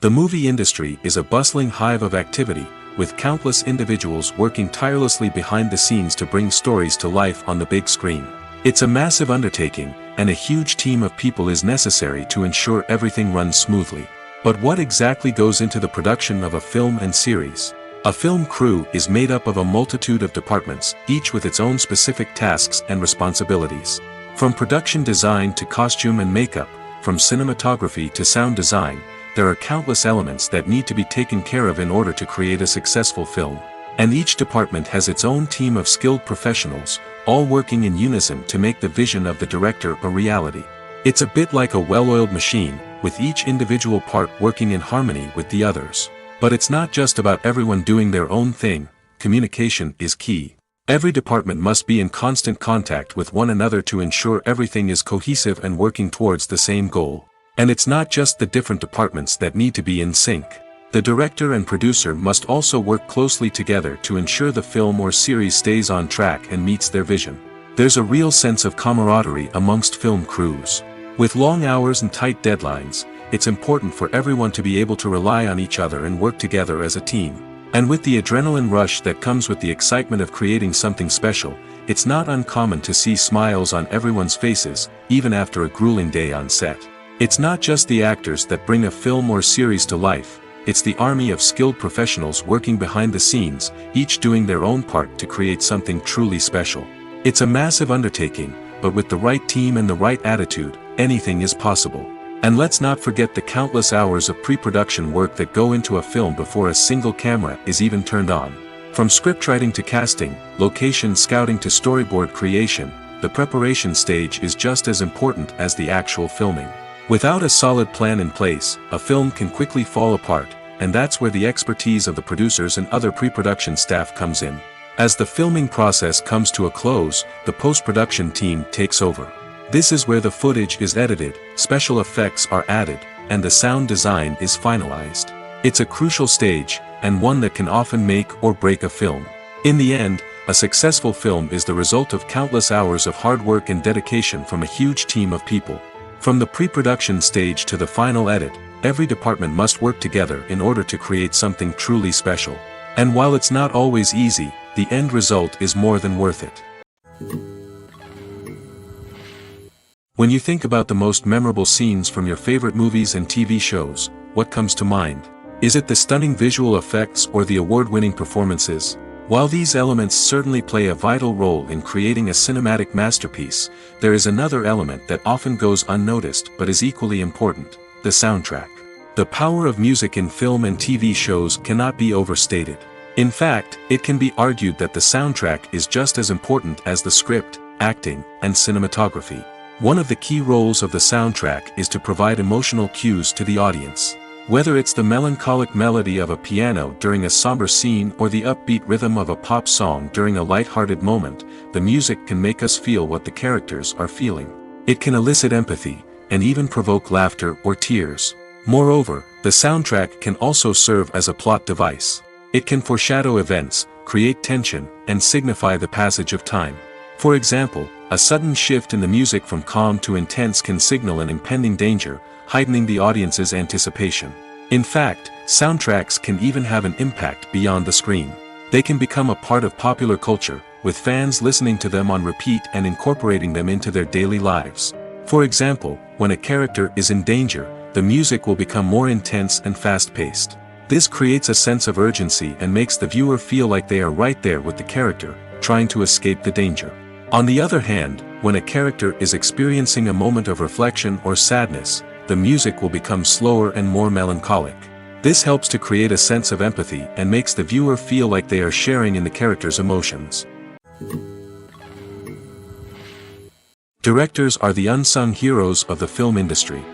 The movie industry is a bustling hive of activity, with countless individuals working tirelessly behind the scenes to bring stories to life on the big screen. It's a massive undertaking, and a huge team of people is necessary to ensure everything runs smoothly. But what exactly goes into the production of a film and series? A film crew is made up of a multitude of departments, each with its own specific tasks and responsibilities. From production design to costume and makeup, from cinematography to sound design, there are countless elements that need to be taken care of in order to create a successful film. And each department has its own team of skilled professionals, all working in unison to make the vision of the director a reality. It's a bit like a well-oiled machine, with each individual part working in harmony with the others. But it's not just about everyone doing their own thing. Communication is key. Every department must be in constant contact with one another to ensure everything is cohesive and working towards the same goal. And it's not just the different departments that need to be in sync. The director and producer must also work closely together to ensure the film or series stays on track and meets their vision. There's a real sense of camaraderie amongst film crews. With long hours and tight deadlines, it's important for everyone to be able to rely on each other and work together as a team. And with the adrenaline rush that comes with the excitement of creating something special, it's not uncommon to see smiles on everyone's faces, even after a grueling day on set. It's not just the actors that bring a film or series to life, it's the army of skilled professionals working behind the scenes, each doing their own part to create something truly special. It's a massive undertaking, but with the right team and the right attitude, anything is possible. And let's not forget the countless hours of pre-production work that go into a film before a single camera is even turned on. From scriptwriting to casting, location scouting to storyboard creation, the preparation stage is just as important as the actual filming. Without a solid plan in place, a film can quickly fall apart, and that's where the expertise of the producers and other pre-production staff comes in. As the filming process comes to a close, the post-production team takes over. This is where the footage is edited, special effects are added, and the sound design is finalized. It's a crucial stage, and one that can often make or break a film. In the end, a successful film is the result of countless hours of hard work and dedication from a huge team of people. From the pre-production stage to the final edit, every department must work together in order to create something truly special. And while it's not always easy, the end result is more than worth it. When you think about the most memorable scenes from your favorite movies and TV shows, what comes to mind? Is it the stunning visual effects or the award-winning performances? While these elements certainly play a vital role in creating a cinematic masterpiece, there is another element that often goes unnoticed but is equally important: the soundtrack. The power of music in film and TV shows cannot be overstated. In fact, it can be argued that the soundtrack is just as important as the script, acting, and cinematography. One of the key roles of the soundtrack is to provide emotional cues to the audience. Whether it's the melancholic melody of a piano during a somber scene or the upbeat rhythm of a pop song during a light-hearted moment, the music can make us feel what the characters are feeling. It can elicit empathy, and even provoke laughter or tears. Moreover, the soundtrack can also serve as a plot device. It can foreshadow events, create tension, and signify the passage of time. For example, a sudden shift in the music from calm to intense can signal an impending danger, heightening the audience's anticipation. In fact, soundtracks can even have an impact beyond the screen. They can become a part of popular culture, with fans listening to them on repeat and incorporating them into their daily lives. For example, when a character is in danger, the music will become more intense and fast-paced. This creates a sense of urgency and makes the viewer feel like they are right there with the character, trying to escape the danger. On the other hand, when a character is experiencing a moment of reflection or sadness, the music will become slower and more melancholic. This helps to create a sense of empathy and makes the viewer feel like they are sharing in the character's emotions. Directors are the unsung heroes of the film industry.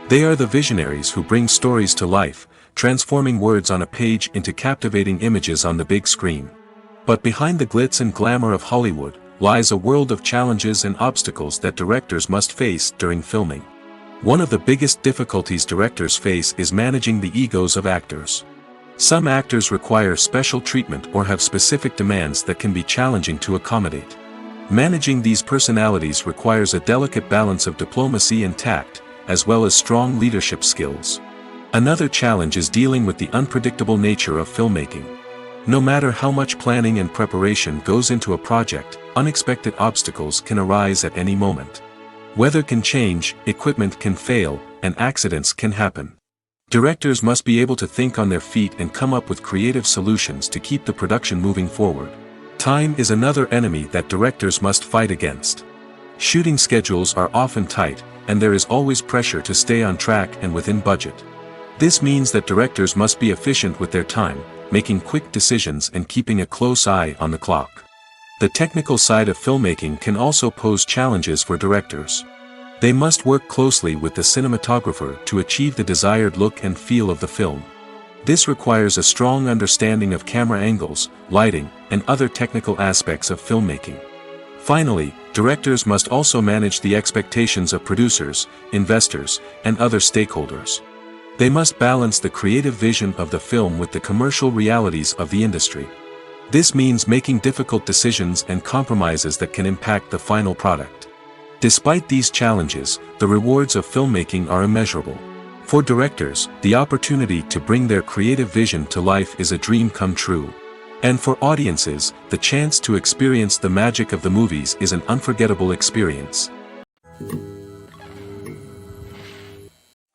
They are the visionaries who bring stories to life, transforming words on a page into captivating images on the big screen. But behind the glitz and glamour of Hollywood lies a world of challenges and obstacles that directors must face during filming. One of the biggest difficulties directors face is managing the egos of actors. Some actors require special treatment or have specific demands that can be challenging to accommodate. Managing these personalities requires a delicate balance of diplomacy and tact, as well as strong leadership skills. Another challenge is dealing with the unpredictable nature of filmmaking. No matter how much planning and preparation goes into a project, unexpected obstacles can arise at any moment. Weather can change, equipment can fail, and accidents can happen. Directors must be able to think on their feet and come up with creative solutions to keep the production moving forward. Time is another enemy that directors must fight against. Shooting schedules are often tight, and there is always pressure to stay on track and within budget. This means that directors must be efficient with their time, making quick decisions and keeping a close eye on the clock. The technical side of filmmaking can also pose challenges for directors. They must work closely with the cinematographer to achieve the desired look and feel of the film. This requires a strong understanding of camera angles, lighting, and other technical aspects of filmmaking. Finally, directors must also manage the expectations of producers, investors, and other stakeholders. They must balance the creative vision of the film with the commercial realities of the industry. This means making difficult decisions and compromises that can impact the final product. Despite these challenges, the rewards of filmmaking are immeasurable. For directors, the opportunity to bring their creative vision to life is a dream come true. And for audiences, the chance to experience the magic of the movies is an unforgettable experience.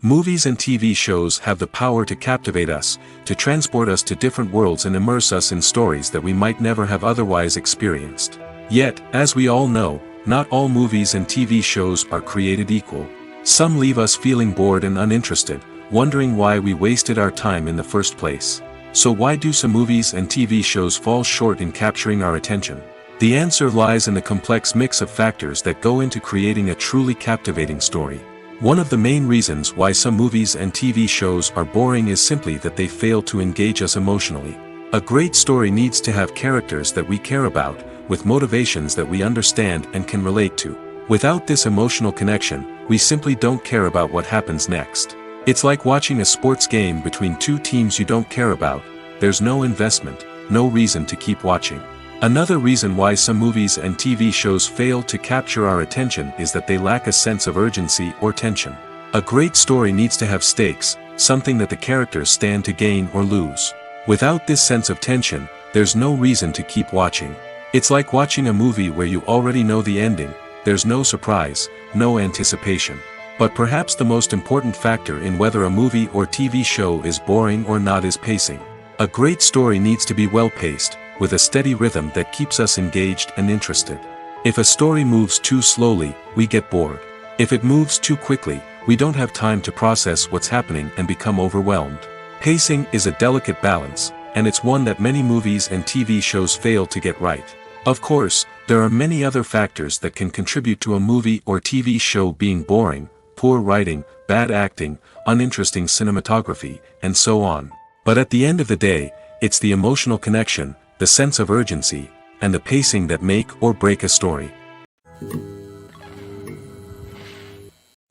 Movies and TV shows have the power to captivate us, to transport us to different worlds and immerse us in stories that we might never have otherwise experienced. Yet, as we all know, not all movies and TV shows are created equal. Some leave us feeling bored and uninterested, wondering why we wasted our time in the first place. So why do some movies and TV shows fall short in capturing our attention? The answer lies in the complex mix of factors that go into creating a truly captivating story. One of the main reasons why some movies and TV shows are boring is simply that they fail to engage us emotionally. A great story needs to have characters that we care about, with motivations that we understand and can relate to. Without this emotional connection, we simply don't care about what happens next. It's like watching a sports game between two teams you don't care about. There's no investment, no reason to keep watching. Another reason why some movies and TV shows fail to capture our attention is that they lack a sense of urgency or tension. A great story needs to have stakes, something that the characters stand to gain or lose. Without this sense of tension, there's no reason to keep watching. It's like watching a movie where you already know the ending. There's no surprise, no anticipation. But perhaps the most important factor in whether a movie or TV show is boring or not is pacing. A great story needs to be well-paced, with a steady rhythm that keeps us engaged and interested. If a story moves too slowly, we get bored. If it moves too quickly, we don't have time to process what's happening and become overwhelmed. Pacing is a delicate balance, and it's one that many movies and TV shows fail to get right. Of course, there are many other factors that can contribute to a movie or TV show being boring: poor writing, bad acting, uninteresting cinematography, and so on. But at the end of the day, it's the emotional connection, the sense of urgency, and the pacing that make or break a story.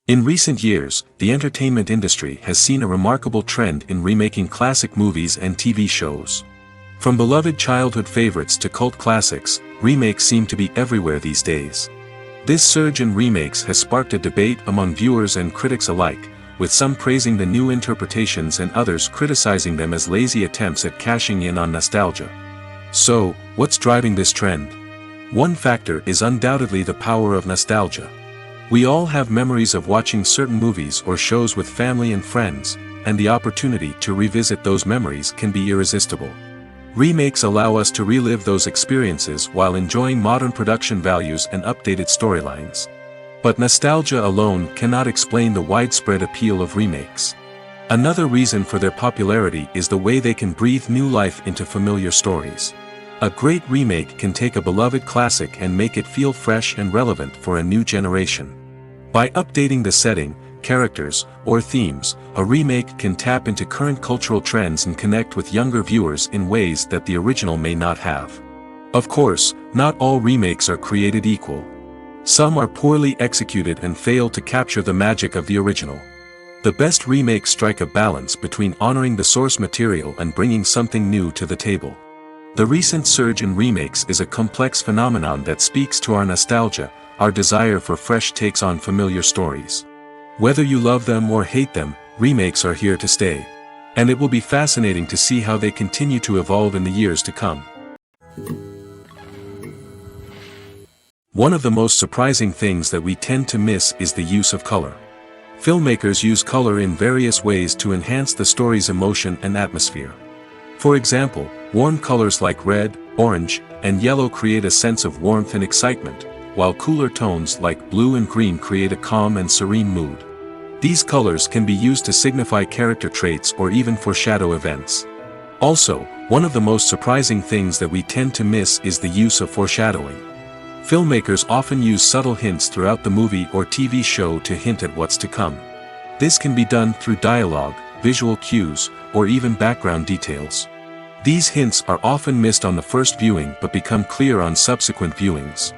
In recent years, the entertainment industry has seen a remarkable trend in remaking classic movies and TV shows. From beloved childhood favorites to cult classics, remakes seem to be everywhere these days. This surge in remakes has sparked a debate among viewers and critics alike, with some praising the new interpretations and others criticizing them as lazy attempts at cashing in on nostalgia. So, what's driving this trend? One factor is undoubtedly the power of nostalgia. We all have memories of watching certain movies or shows with family and friends, and the opportunity to revisit those memories can be irresistible. Remakes allow us to relive those experiences while enjoying modern production values and updated storylines. But nostalgia alone cannot explain the widespread appeal of remakes. Another reason for their popularity is the way they can breathe new life into familiar stories. A great remake can take a beloved classic and make it feel fresh and relevant for a new generation. By updating the setting, characters, or themes, a remake can tap into current cultural trends and connect with younger viewers in ways that the original may not have. Of course, not all remakes are created equal. Some are poorly executed and fail to capture the magic of the original. The best remakes strike a balance between honoring the source material and bringing something new to the table. The recent surge in remakes is a complex phenomenon that speaks to our nostalgia, our desire for fresh takes on familiar stories. Whether you love them or hate them, remakes are here to stay. And it will be fascinating to see how they continue to evolve in the years to come. One of the most surprising things that we tend to miss is the use of color. Filmmakers use color in various ways to enhance the story's emotion and atmosphere. For example, warm colors like red, orange, and yellow create a sense of warmth and excitement, while cooler tones like blue and green create a calm and serene mood. These colors can be used to signify character traits or even foreshadow events. Also, one of the most surprising things that we tend to miss is the use of foreshadowing. Filmmakers often use subtle hints throughout the movie or TV show to hint at what's to come. This can be done through dialogue, visual cues, or even background details. These hints are often missed on the first viewing but become clear on subsequent viewings.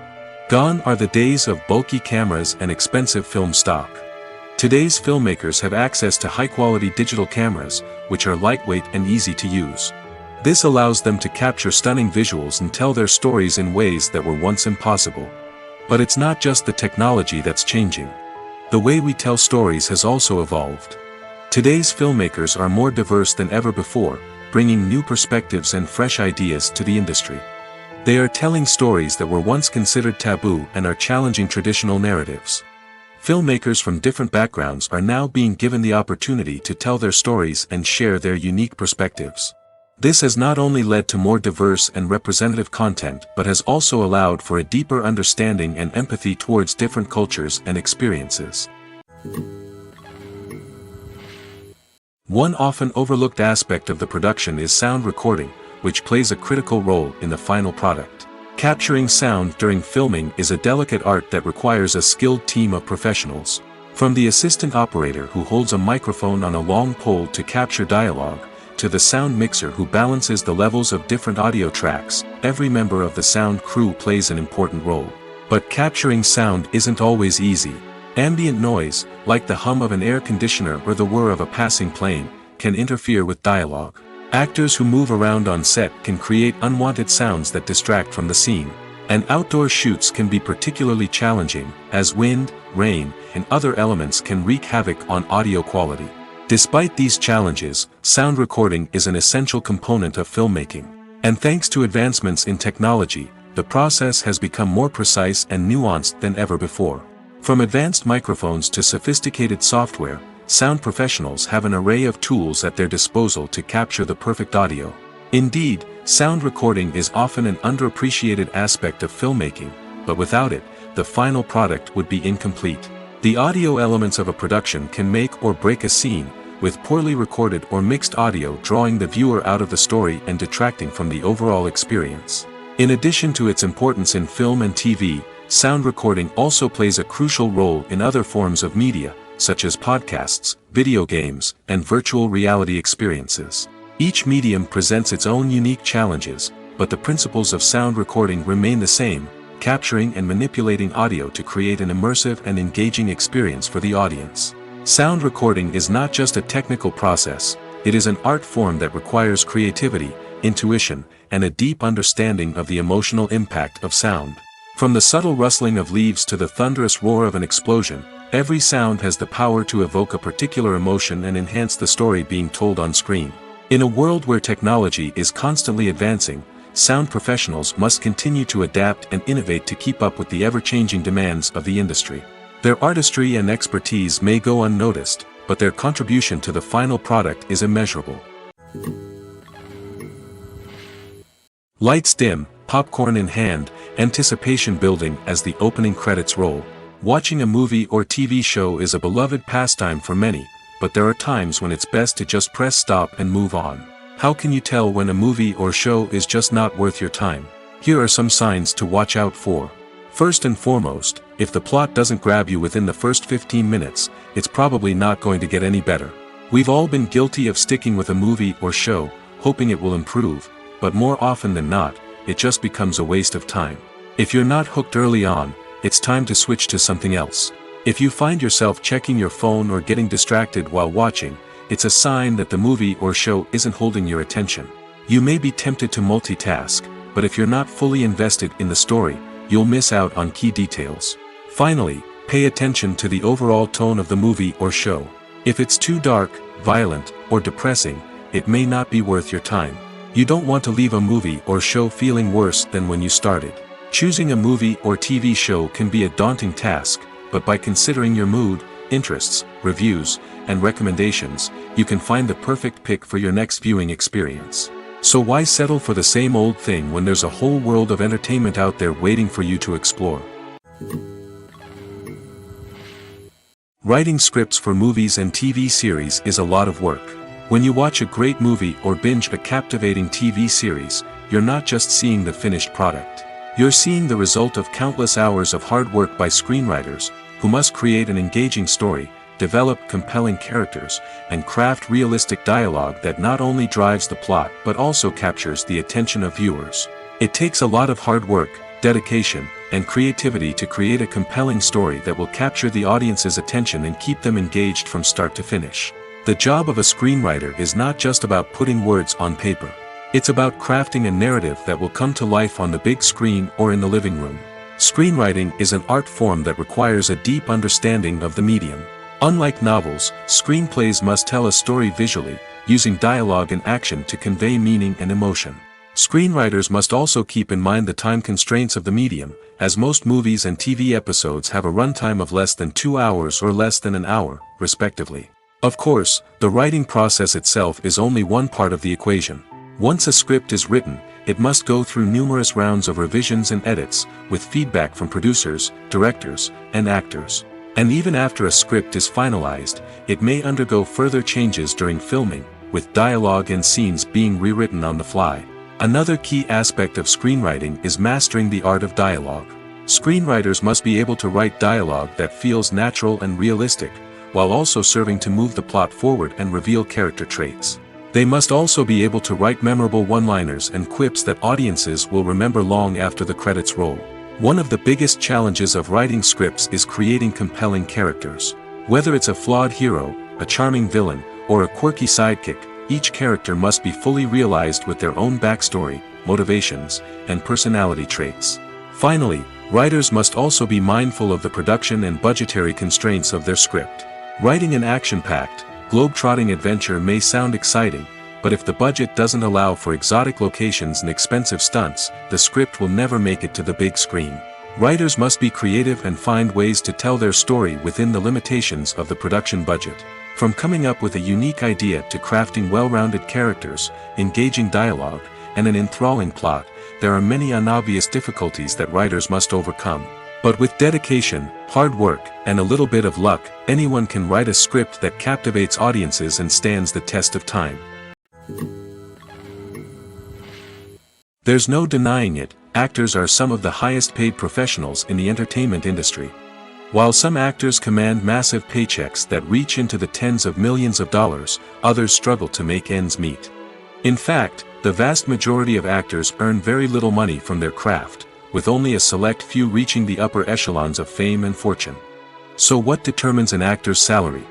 Gone are the days of bulky cameras and expensive film stock. Today's filmmakers have access to high-quality digital cameras, which are lightweight and easy to use. This allows them to capture stunning visuals and tell their stories in ways that were once impossible. But it's not just the technology that's changing. The way we tell stories has also evolved. Today's filmmakers are more diverse than ever before, bringing new perspectives and fresh ideas to the industry. They are telling stories that were once considered taboo and are challenging traditional narratives. Filmmakers from different backgrounds are now being given the opportunity to tell their stories and share their unique perspectives. This has not only led to more diverse and representative content but has also allowed for a deeper understanding and empathy towards different cultures and experiences. One often overlooked aspect of the production is sound recording, which plays a critical role in the final product. Capturing sound during filming is a delicate art that requires a skilled team of professionals. From the assistant operator who holds a microphone on a long pole to capture dialogue, to the sound mixer who balances the levels of different audio tracks, every member of the sound crew plays an important role. But capturing sound isn't always easy. Ambient noise, like the hum of an air conditioner or the whir of a passing plane, can interfere with dialogue. Actors who move around on set can create unwanted sounds that distract from the scene. And outdoor shoots can be particularly challenging, as wind, rain, and other elements can wreak havoc on audio quality. Despite these challenges, sound recording is an essential component of filmmaking. And thanks to advancements in technology, the process has become more precise and nuanced than ever before. From advanced microphones to sophisticated software, sound professionals have an array of tools at their disposal to capture the perfect audio. Indeed, sound recording is often an underappreciated aspect of filmmaking, but without it, the final product would be incomplete. The audio elements of a production can make or break a scene, with poorly recorded or mixed audio drawing the viewer out of the story and detracting from the overall experience. In addition to its importance in film and TV, sound recording also plays a crucial role in other forms of media, such as podcasts, video games, and virtual reality experiences. Each medium presents its own unique challenges, but the principles of sound recording remain the same, capturing and manipulating audio to create an immersive and engaging experience for the audience. Sound recording is not just a technical process, it is an art form that requires creativity, intuition, and a deep understanding of the emotional impact of sound. From the subtle rustling of leaves to the thunderous roar of an explosion, every sound has the power to evoke a particular emotion and enhance the story being told on screen. In a world where technology is constantly advancing, sound professionals must continue to adapt and innovate to keep up with the ever-changing demands of the industry. Their artistry and expertise may go unnoticed, but their contribution to the final product is immeasurable. Lights dim, popcorn in hand, anticipation building as the opening credits roll. Watching a movie or TV show is a beloved pastime for many, but there are times when it's best to just press stop and move on. How can you tell when a movie or show is just not worth your time? Here are some signs to watch out for. First and foremost, if the plot doesn't grab you within the first 15 minutes, it's probably not going to get any better. We've all been guilty of sticking with a movie or show, hoping it will improve, but more often than not, it just becomes a waste of time. If you're not hooked early on, it's time to switch to something else. If you find yourself checking your phone or getting distracted while watching, it's a sign that the movie or show isn't holding your attention. You may be tempted to multitask, but if you're not fully invested in the story, you'll miss out on key details. Finally, pay attention to the overall tone of the movie or show. If it's too dark, violent, or depressing, it may not be worth your time. You don't want to leave a movie or show feeling worse than when you started. Choosing a movie or TV show can be a daunting task, but by considering your mood, interests, reviews, and recommendations, you can find the perfect pick for your next viewing experience. So why settle for the same old thing when there's a whole world of entertainment out there waiting for you to explore? Writing scripts for movies and TV series is a lot of work. When you watch a great movie or binge a captivating TV series, you're not just seeing the finished product. You're seeing the result of countless hours of hard work by screenwriters, who must create an engaging story, develop compelling characters, and craft realistic dialogue that not only drives the plot but also captures the attention of viewers. It takes a lot of hard work, dedication, and creativity to create a compelling story that will capture the audience's attention and keep them engaged from start to finish. The job of a screenwriter is not just about putting words on paper. It's about crafting a narrative that will come to life on the big screen or in the living room. Screenwriting is an art form that requires a deep understanding of the medium. Unlike novels, screenplays must tell a story visually, using dialogue and action to convey meaning and emotion. Screenwriters must also keep in mind the time constraints of the medium, as most movies and TV episodes have a runtime of less than 2 hours or less than an hour, respectively. Of course, the writing process itself is only one part of the equation. Once a script is written, it must go through numerous rounds of revisions and edits, with feedback from producers, directors, and actors. And even after a script is finalized, it may undergo further changes during filming, with dialogue and scenes being rewritten on the fly. Another key aspect of screenwriting is mastering the art of dialogue. Screenwriters must be able to write dialogue that feels natural and realistic, while also serving to move the plot forward and reveal character traits. They must also be able to write memorable one-liners and quips that audiences will remember long after the credits roll. One of the biggest challenges of writing scripts is creating compelling characters. Whether it's a flawed hero, a charming villain, or a quirky sidekick, each character must be fully realized with their own backstory, motivations, and personality traits. Finally, writers must also be mindful of the production and budgetary constraints of their script. Writing an action-packed, globe-trotting adventure may sound exciting, but if the budget doesn't allow for exotic locations and expensive stunts, the script will never make it to the big screen. Writers must be creative and find ways to tell their story within the limitations of the production budget. From coming up with a unique idea to crafting well-rounded characters, engaging dialogue, and an enthralling plot, there are many unobvious difficulties that writers must overcome. But with dedication, hard work, and a little bit of luck, anyone can write a script that captivates audiences and stands the test of time. There's no denying it, actors are some of the highest paid professionals in the entertainment industry. While some actors command massive paychecks that reach into the tens of millions of dollars, others struggle to make ends meet. In fact, the vast majority of actors earn very little money from their craft, with only a select few reaching the upper echelons of fame and fortune. So what determines an actor's salary?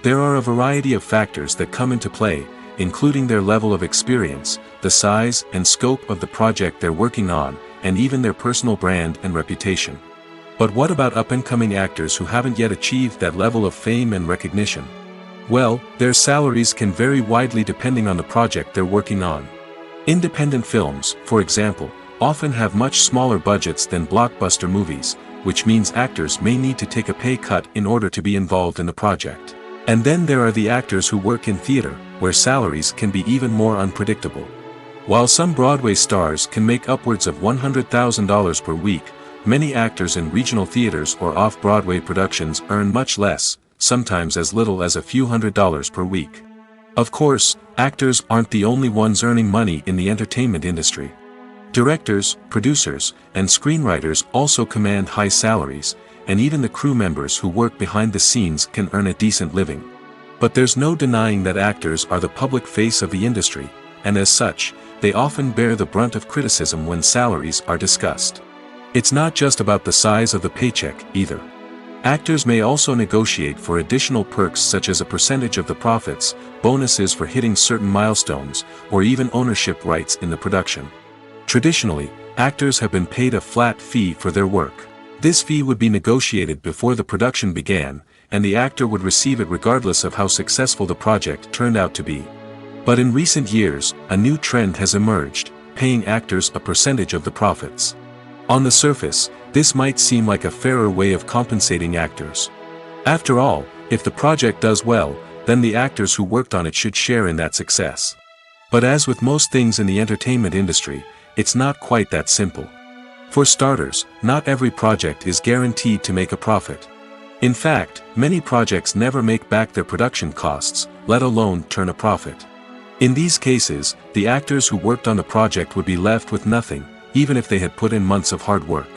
There are a variety of factors that come into play, including their level of experience, the size and scope of the project they're working on, and even their personal brand and reputation. But what about up-and-coming actors who haven't yet achieved that level of fame and recognition? Well, their salaries can vary widely depending on the project they're working on. Independent films, for example, often have much smaller budgets than blockbuster movies, which means actors may need to take a pay cut in order to be involved in the project. And then there are the actors who work in theater, where salaries can be even more unpredictable. While some Broadway stars can make upwards of $100,000 per week, many actors in regional theaters or off-Broadway productions earn much less, sometimes as little as a few $100s per week. Of course, actors aren't the only ones earning money in the entertainment industry. Directors, producers, and screenwriters also command high salaries, and even the crew members who work behind the scenes can earn a decent living. But there's no denying that actors are the public face of the industry, and as such, they often bear the brunt of criticism when salaries are discussed. It's not just about the size of the paycheck, either. Actors may also negotiate for additional perks such as a percentage of the profits, bonuses for hitting certain milestones, or even ownership rights in the production. Traditionally, actors have been paid a flat fee for their work. This fee would be negotiated before the production began, and the actor would receive it regardless of how successful the project turned out to be. But in recent years, a new trend has emerged, paying actors a percentage of the profits. On the surface, this might seem like a fairer way of compensating actors. After all, if the project does well, then the actors who worked on it should share in that success. But as with most things in the entertainment industry, it's not quite that simple. For starters, not every project is guaranteed to make a profit. In fact, many projects never make back their production costs, let alone turn a profit. In these cases, the actors who worked on the project would be left with nothing, even if they had put in months of hard work.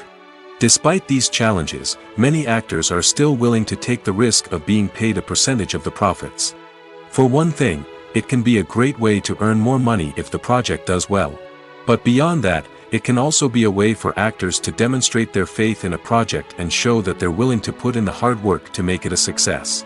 Despite these challenges, many actors are still willing to take the risk of being paid a percentage of the profits. For one thing, it can be a great way to earn more money if the project does well. But beyond that, it can also be a way for actors to demonstrate their faith in a project and show that they're willing to put in the hard work to make it a success.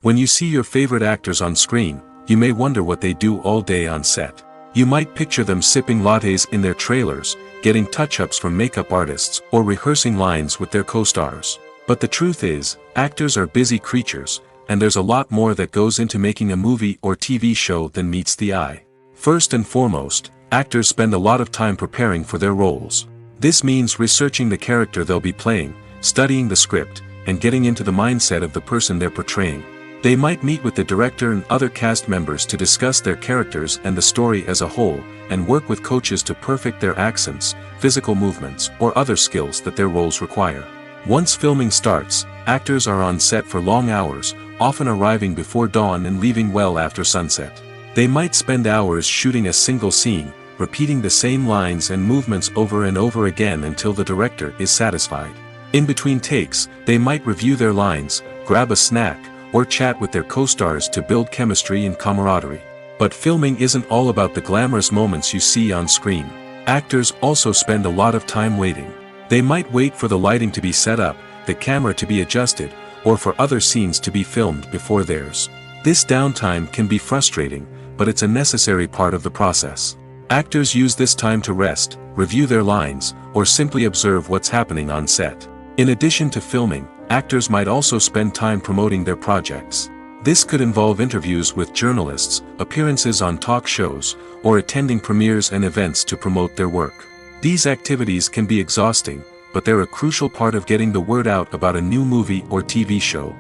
When you see your favorite actors on screen, you may wonder what they do all day on set. You might picture them sipping lattes in their trailers, getting touch-ups from makeup artists, or rehearsing lines with their co-stars. But the truth is, actors are busy creatures, and there's a lot more that goes into making a movie or TV show than meets the eye. First and foremost, actors spend a lot of time preparing for their roles. This means researching the character they'll be playing, studying the script, and getting into the mindset of the person they're portraying. They might meet with the director and other cast members to discuss their characters and the story as a whole, and work with coaches to perfect their accents, physical movements, or other skills that their roles require. Once filming starts, actors are on set for long hours, often arriving before dawn and leaving well after sunset. They might spend hours shooting a single scene, repeating the same lines and movements over and over again until the director is satisfied. In between takes, they might review their lines, grab a snack, or chat with their co-stars to build chemistry and camaraderie. But filming isn't all about the glamorous moments you see on screen. Actors also spend a lot of time waiting. They might wait for the lighting to be set up, the camera to be adjusted, or for other scenes to be filmed before theirs. This downtime can be frustrating, but it's a necessary part of the process. Actors use this time to rest, review their lines, or simply observe what's happening on set. In addition to filming, actors might also spend time promoting their projects. This could involve interviews with journalists, appearances on talk shows, or attending premieres and events to promote their work. These activities can be exhausting, but they're a crucial part of getting the word out about a new movie or TV show.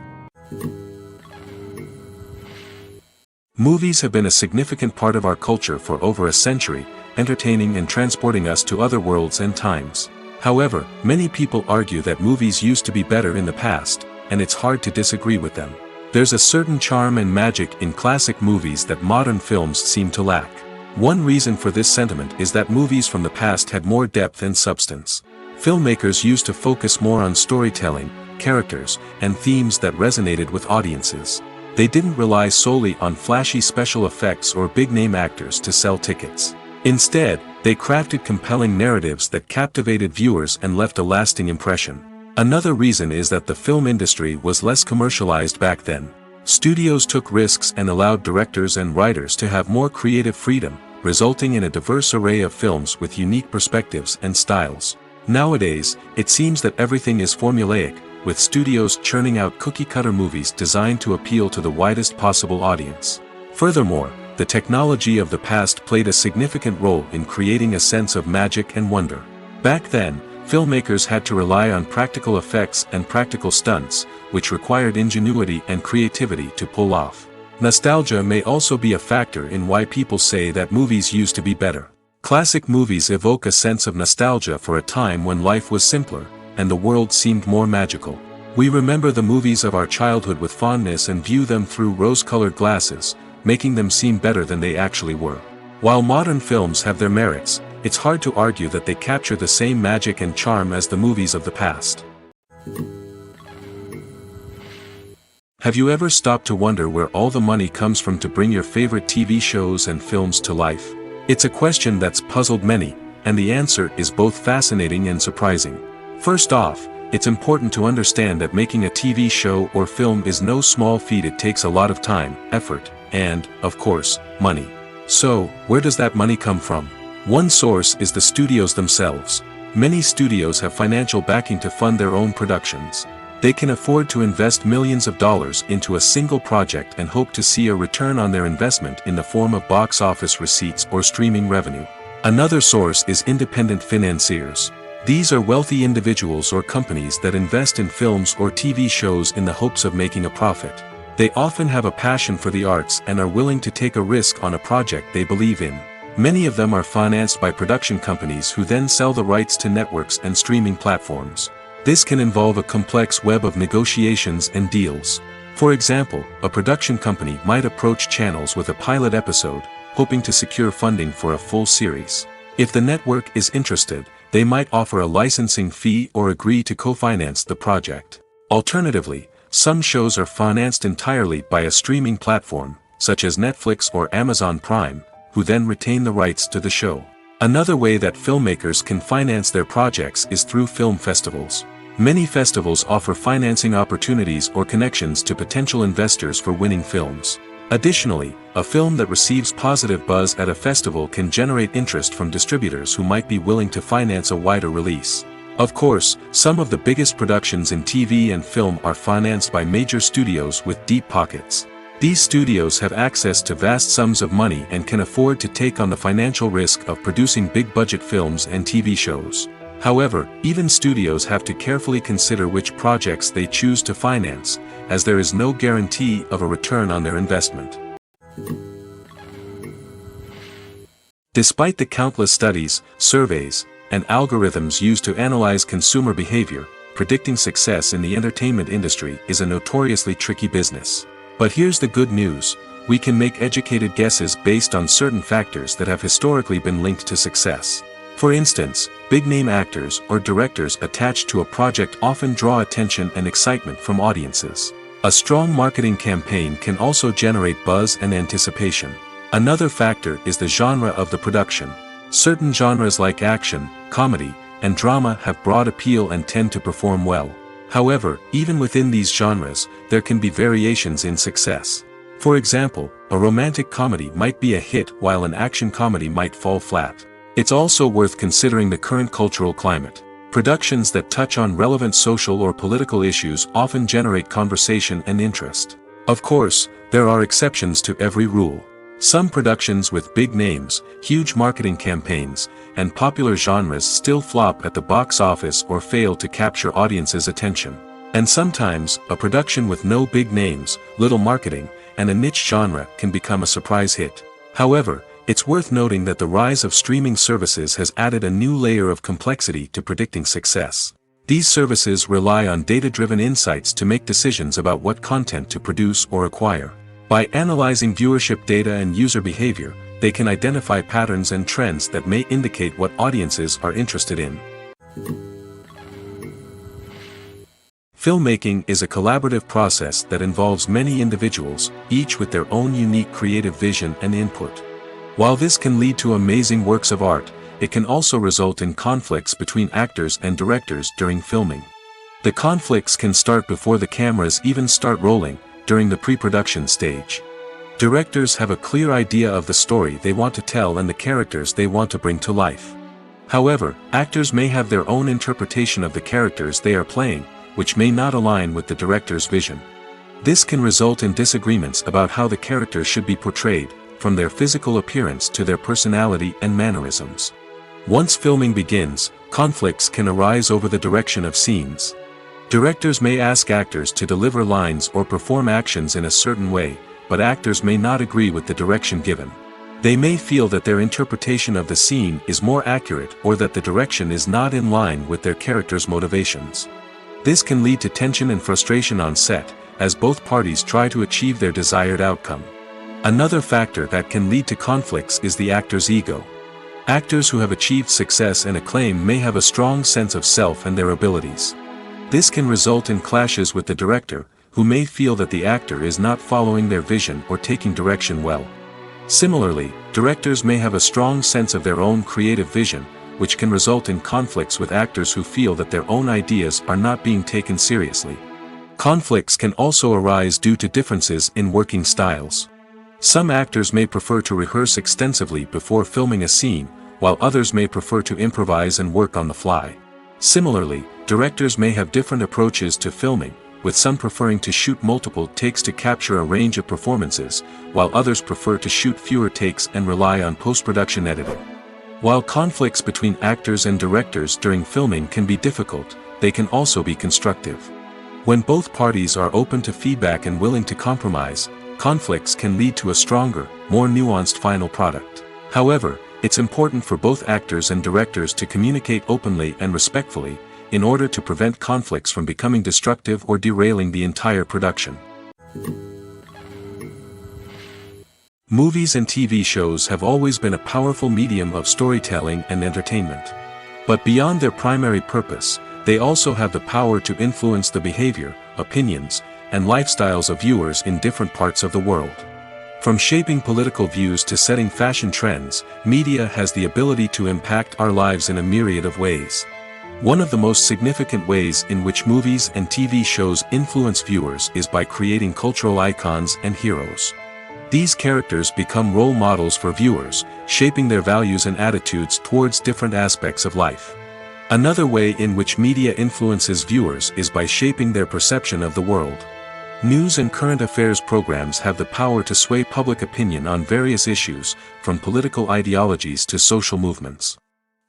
Movies have been a significant part of our culture for over a century, entertaining and transporting us to other worlds and times. However, many people argue that movies used to be better in the past, and it's hard to disagree with them. There's a certain charm and magic in classic movies that modern films seem to lack. One reason for this sentiment is that movies from the past had more depth and substance. Filmmakers used to focus more on storytelling, characters, and themes that resonated with audiences. They didn't rely solely on flashy special effects or big-name actors to sell tickets. Instead, they crafted compelling narratives that captivated viewers and left a lasting impression. Another reason is that the film industry was less commercialized back then. Studios took risks and allowed directors and writers to have more creative freedom, resulting in a diverse array of films with unique perspectives and styles. Nowadays, it seems that everything is formulaic, with studios churning out cookie-cutter movies designed to appeal to the widest possible audience. Furthermore, the technology of the past played a significant role in creating a sense of magic and wonder. Back then, filmmakers had to rely on practical effects and practical stunts, which required ingenuity and creativity to pull off. Nostalgia may also be a factor in why people say that movies used to be better. Classic movies evoke a sense of nostalgia for a time when life was simpler, and the world seemed more magical. We remember the movies of our childhood with fondness and view them through rose-colored glasses, making them seem better than they actually were. While modern films have their merits, it's hard to argue that they capture the same magic and charm as the movies of the past. Have you ever stopped to wonder where all the money comes from to bring your favorite TV shows and films to life? It's a question that's puzzled many, and the answer is both fascinating and surprising. First off, it's important to understand that making a TV show or film is no small feat. It takes a lot of time, effort, and, of course, money. So, where does that money come from? One source is the studios themselves. Many studios have financial backing to fund their own productions. They can afford to invest millions of dollars into a single project and hope to see a return on their investment in the form of box office receipts or streaming revenue. Another source is independent financiers. These are wealthy individuals or companies that invest in films or TV shows in the hopes of making a profit. They often have a passion for the arts and are willing to take a risk on a project they believe in. Many of them are financed by production companies who then sell the rights to networks and streaming platforms. This can involve a complex web of negotiations and deals. For example, a production company might approach channels with a pilot episode, hoping to secure funding for a full series. If the network is interested, they might offer a licensing fee or agree to co-finance the project. Alternatively, some shows are financed entirely by a streaming platform, such as Netflix or Amazon Prime, who then retain the rights to the show. Another way that filmmakers can finance their projects is through film festivals. Many festivals offer financing opportunities or connections to potential investors for winning films. Additionally, a film that receives positive buzz at a festival can generate interest from distributors who might be willing to finance a wider release. Of course, some of the biggest productions in TV and film are financed by major studios with deep pockets. These studios have access to vast sums of money and can afford to take on the financial risk of producing big-budget films and TV shows. However, even studios have to carefully consider which projects they choose to finance, as there is no guarantee of a return on their investment. Despite the countless studies, surveys, and algorithms used to analyze consumer behavior, predicting success in the entertainment industry is a notoriously tricky business. But here's the good news: we can make educated guesses based on certain factors that have historically been linked to success. For instance, big-name actors or directors attached to a project often draw attention and excitement from audiences. A strong marketing campaign can also generate buzz and anticipation. Another factor is the genre of the production. Certain genres like action, comedy, and drama have broad appeal and tend to perform well. However, even within these genres, there can be variations in success. For example, a romantic comedy might be a hit while an action comedy might fall flat. It's also worth considering the current cultural climate. Productions that touch on relevant social or political issues often generate conversation and interest. Of course, there are exceptions to every rule. Some productions with big names, huge marketing campaigns, and popular genres still flop at the box office or fail to capture audiences' attention. And sometimes, a production with no big names, little marketing, and a niche genre can become a surprise hit. However, it's worth noting that the rise of streaming services has added a new layer of complexity to predicting success. These services rely on data-driven insights to make decisions about what content to produce or acquire. By analyzing viewership data and user behavior, they can identify patterns and trends that may indicate what audiences are interested in. Filmmaking is a collaborative process that involves many individuals, each with their own unique creative vision and input. While this can lead to amazing works of art, it can also result in conflicts between actors and directors during filming. The conflicts can start before the cameras even start rolling, during the pre-production stage. Directors have a clear idea of the story they want to tell and the characters they want to bring to life. However, actors may have their own interpretation of the characters they are playing, which may not align with the director's vision. This can result in disagreements about how the characters should be portrayed, from their physical appearance to their personality and mannerisms. Once filming begins, conflicts can arise over the direction of scenes. Directors may ask actors to deliver lines or perform actions in a certain way, but actors may not agree with the direction given. They may feel that their interpretation of the scene is more accurate or that the direction is not in line with their character's motivations. This can lead to tension and frustration on set, as both parties try to achieve their desired outcome. Another factor that can lead to conflicts is the actor's ego. Actors who have achieved success and acclaim may have a strong sense of self and their abilities. This can result in clashes with the director, who may feel that the actor is not following their vision or taking direction well. Similarly, directors may have a strong sense of their own creative vision, which can result in conflicts with actors who feel that their own ideas are not being taken seriously. Conflicts can also arise due to differences in working styles. Some actors may prefer to rehearse extensively before filming a scene, while others may prefer to improvise and work on the fly. Similarly, directors may have different approaches to filming, with some preferring to shoot multiple takes to capture a range of performances, while others prefer to shoot fewer takes and rely on post-production editing. While conflicts between actors and directors during filming can be difficult, they can also be constructive. When both parties are open to feedback and willing to compromise, conflicts can lead to a stronger, more nuanced final product. However, it's important for both actors and directors to communicate openly and respectfully, in order to prevent conflicts from becoming destructive or derailing the entire production. Movies and TV shows have always been a powerful medium of storytelling and entertainment. But beyond their primary purpose, they also have the power to influence the behavior, opinions, and lifestyles of viewers in different parts of the world. From shaping political views to setting fashion trends, media has the ability to impact our lives in a myriad of ways. One of the most significant ways in which movies and TV shows influence viewers is by creating cultural icons and heroes. These characters become role models for viewers, shaping their values and attitudes towards different aspects of life. Another way in which media influences viewers is by shaping their perception of the world. News and current affairs programs have the power to sway public opinion on various issues, from political ideologies to social movements.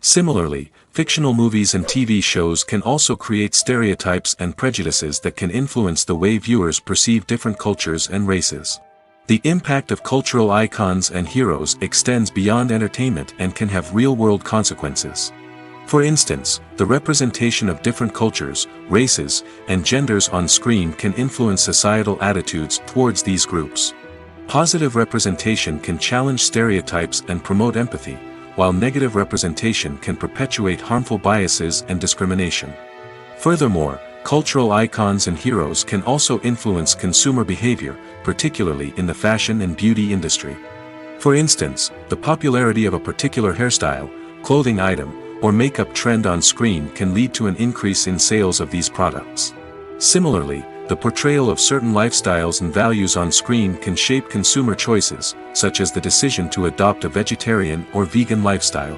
Similarly, fictional movies and TV shows can also create stereotypes and prejudices that can influence the way viewers perceive different cultures and races. The impact of cultural icons and heroes extends beyond entertainment and can have real-world consequences. For instance, the representation of different cultures, races, and genders on screen can influence societal attitudes towards these groups. Positive representation can challenge stereotypes and promote empathy, while negative representation can perpetuate harmful biases and discrimination. Furthermore, cultural icons and heroes can also influence consumer behavior, particularly in the fashion and beauty industry. For instance, the popularity of a particular hairstyle, clothing item, or makeup trend on screen can lead to an increase in sales of these products. Similarly, the portrayal of certain lifestyles and values on screen can shape consumer choices, such as the decision to adopt a vegetarian or vegan lifestyle.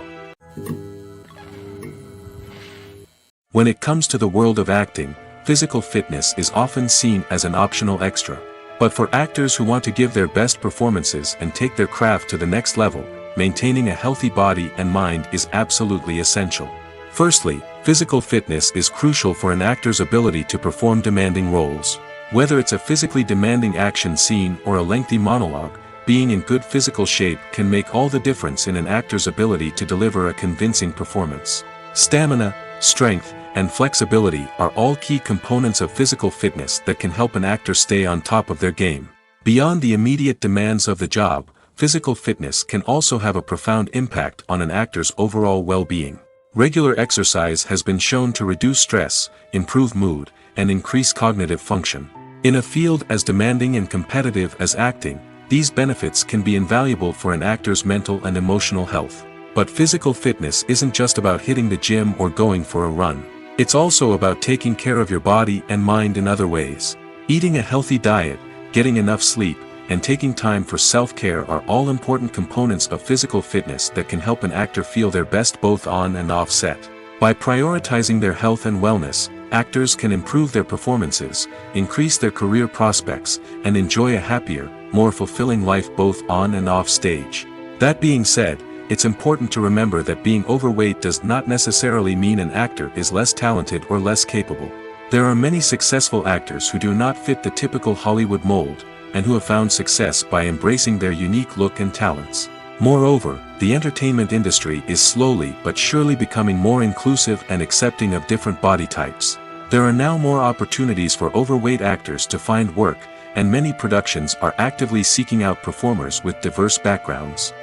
When it comes to the world of acting, physical fitness is often seen as an optional extra. But for actors who want to give their best performances and take their craft to the next level, maintaining a healthy body and mind is absolutely essential. Firstly, physical fitness is crucial for an actor's ability to perform demanding roles. Whether it's a physically demanding action scene or a lengthy monologue, being in good physical shape can make all the difference in an actor's ability to deliver a convincing performance. Stamina, strength, and flexibility are all key components of physical fitness that can help an actor stay on top of their game. Beyond the immediate demands of the job, physical fitness can also have a profound impact on an actor's overall well-being. Regular exercise has been shown to reduce stress, improve mood, and increase cognitive function. In a field as demanding and competitive as acting, these benefits can be invaluable for an actor's mental and emotional health. But physical fitness isn't just about hitting the gym or going for a run. It's also about taking care of your body and mind in other ways. Eating a healthy diet, getting enough sleep, and taking time for self-care are all important components of physical fitness that can help an actor feel their best both on and off set. By prioritizing their health and wellness, actors can improve their performances, increase their career prospects, and enjoy a happier, more fulfilling life both on and off stage. That being said, it's important to remember that being overweight does not necessarily mean an actor is less talented or less capable. There are many successful actors who do not fit the typical Hollywood mold, and who have found success by embracing their unique look and talents. Moreover, the entertainment industry is slowly but surely becoming more inclusive and accepting of different body types. There are now more opportunities for overweight actors to find work, and many productions are actively seeking out performers with diverse backgrounds.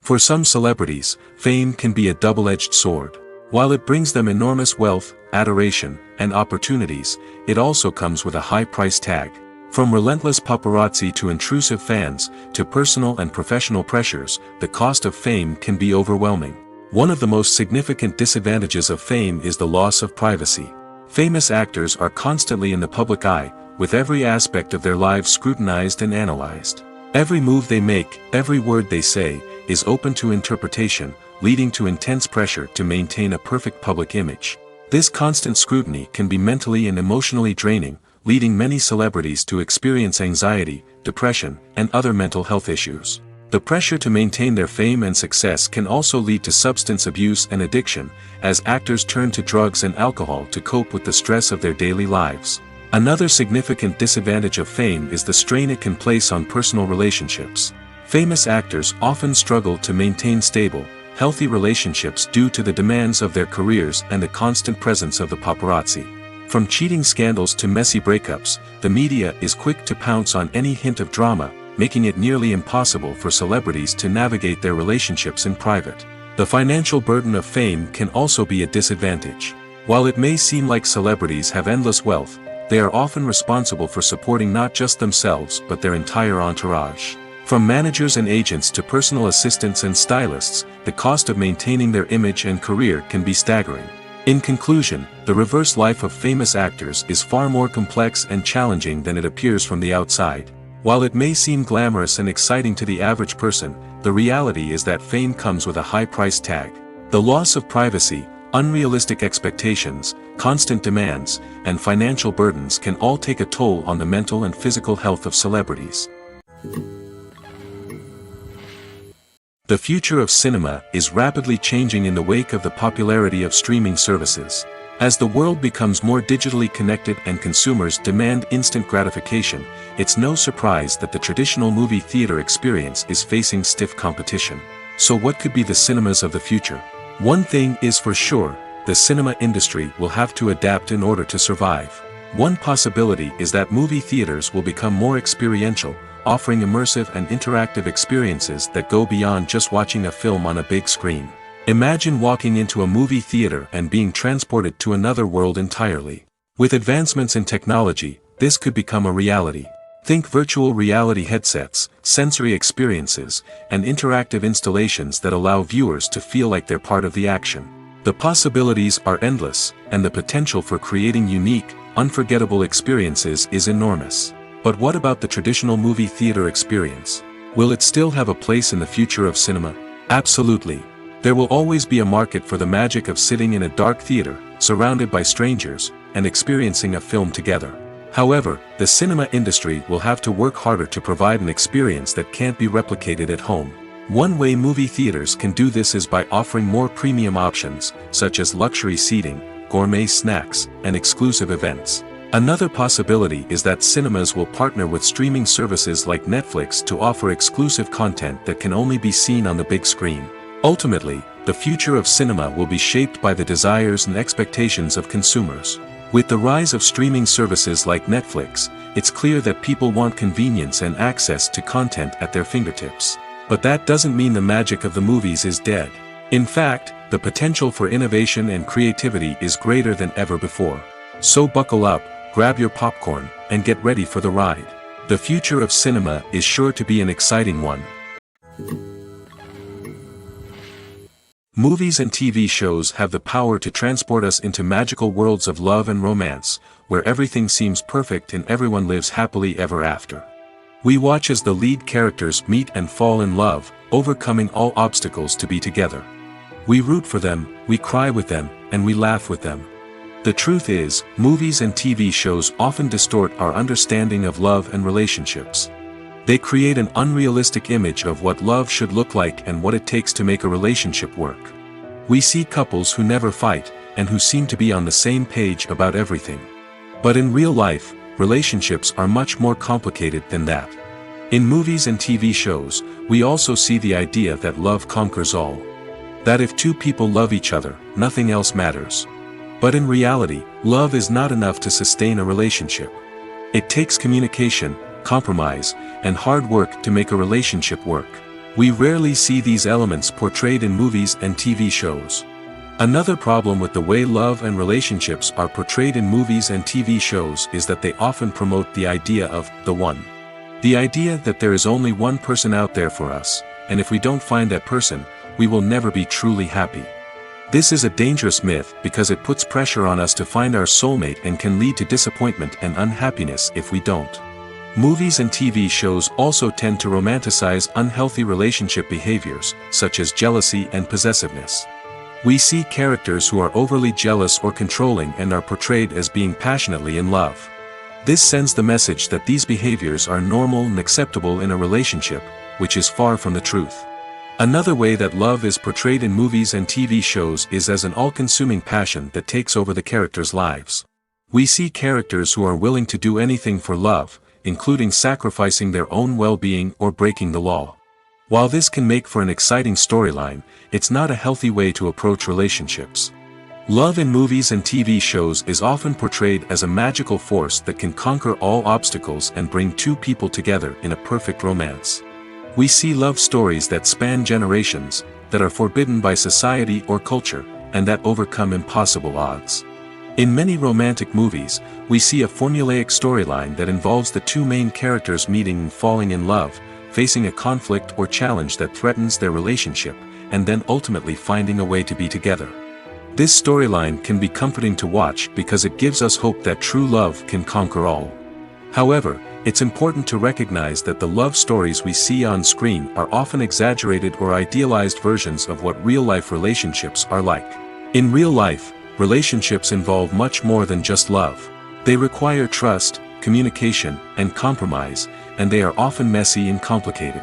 For some celebrities, fame can be a double-edged sword. While it brings them enormous wealth, adoration, and opportunities, it also comes with a high price tag. From relentless paparazzi to intrusive fans, to personal and professional pressures, the cost of fame can be overwhelming. One of the most significant disadvantages of fame is the loss of privacy. Famous actors are constantly in the public eye, with every aspect of their lives scrutinized and analyzed. Every move they make, every word they say, is open to interpretation, leading to intense pressure to maintain a perfect public image. This constant scrutiny can be mentally and emotionally draining, leading many celebrities to experience anxiety, depression, and other mental health issues. The pressure to maintain their fame and success can also lead to substance abuse and addiction, as actors turn to drugs and alcohol to cope with the stress of their daily lives. Another significant disadvantage of fame is the strain it can place on personal relationships. Famous actors often struggle to maintain stable, healthy relationships due to the demands of their careers and the constant presence of the paparazzi. From cheating scandals to messy breakups, the media is quick to pounce on any hint of drama, making it nearly impossible for celebrities to navigate their relationships in private. The financial burden of fame can also be a disadvantage. While it may seem like celebrities have endless wealth, they are often responsible for supporting not just themselves but their entire entourage. From managers and agents to personal assistants and stylists, the cost of maintaining their image and career can be staggering. In conclusion, the reverse life of famous actors is far more complex and challenging than it appears from the outside. While it may seem glamorous and exciting to the average person, the reality is that fame comes with a high price tag. The loss of privacy, unrealistic expectations, constant demands, and financial burdens can all take a toll on the mental and physical health of celebrities. The future of cinema is rapidly changing in the wake of the popularity of streaming services. As the world becomes more digitally connected and consumers demand instant gratification, it's no surprise that the traditional movie theater experience is facing stiff competition. So what could be the cinemas of the future? One thing is for sure, the cinema industry will have to adapt in order to survive. One possibility is that movie theaters will become more experiential, offering immersive and interactive experiences that go beyond just watching a film on a big screen. Imagine walking into a movie theater and being transported to another world entirely. With advancements in technology, this could become a reality. Think virtual reality headsets, sensory experiences, and interactive installations that allow viewers to feel like they're part of the action. The possibilities are endless, and the potential for creating unique, unforgettable experiences is enormous. But what about the traditional movie theater experience? Will it still have a place in the future of cinema? Absolutely. There will always be a market for the magic of sitting in a dark theater, surrounded by strangers, and experiencing a film together. However, the cinema industry will have to work harder to provide an experience that can't be replicated at home. One way movie theaters can do this is by offering more premium options, such as luxury seating, gourmet snacks, and exclusive events. Another possibility is that cinemas will partner with streaming services like Netflix to offer exclusive content that can only be seen on the big screen. Ultimately, the future of cinema will be shaped by the desires and expectations of consumers. With the rise of streaming services like Netflix, it's clear that people want convenience and access to content at their fingertips. But that doesn't mean the magic of the movies is dead. In fact, the potential for innovation and creativity is greater than ever before. So buckle up, grab your popcorn, and get ready for the ride. The future of cinema is sure to be an exciting one. Movies and TV shows have the power to transport us into magical worlds of love and romance, where everything seems perfect and everyone lives happily ever after. We watch as the lead characters meet and fall in love, overcoming all obstacles to be together. We root for them, we cry with them, and we laugh with them. The truth is, movies and TV shows often distort our understanding of love and relationships. They create an unrealistic image of what love should look like and what it takes to make a relationship work. We see couples who never fight, and who seem to be on the same page about everything. But in real life, relationships are much more complicated than that. In movies and TV shows, we also see the idea that love conquers all. That if two people love each other, nothing else matters. But in reality, love is not enough to sustain a relationship. It takes communication, compromise, and hard work to make a relationship work. We rarely see these elements portrayed in movies and TV shows. Another problem with the way love and relationships are portrayed in movies and TV shows is that they often promote the idea of the one. The idea that there is only one person out there for us, and if we don't find that person, we will never be truly happy. This is a dangerous myth because it puts pressure on us to find our soulmate and can lead to disappointment and unhappiness if we don't. Movies and TV shows also tend to romanticize unhealthy relationship behaviors, such as jealousy and possessiveness. We see characters who are overly jealous or controlling and are portrayed as being passionately in love. This sends the message that these behaviors are normal and acceptable in a relationship, which is far from the truth. Another way that love is portrayed in movies and TV shows is as an all-consuming passion that takes over the characters' lives. We see characters who are willing to do anything for love, including sacrificing their own well-being or breaking the law. While this can make for an exciting storyline, it's not a healthy way to approach relationships. Love in movies and TV shows is often portrayed as a magical force that can conquer all obstacles and bring two people together in a perfect romance. We see love stories that span generations, that are forbidden by society or culture, and that overcome impossible odds. In many romantic movies, we see a formulaic storyline that involves the two main characters meeting and falling in love, facing a conflict or challenge that threatens their relationship, and then ultimately finding a way to be together. This storyline can be comforting to watch because it gives us hope that true love can conquer all. However, it's important to recognize that the love stories we see on screen are often exaggerated or idealized versions of what real-life relationships are like. In real life, relationships involve much more than just love. They require trust, communication, and compromise, and they are often messy and complicated.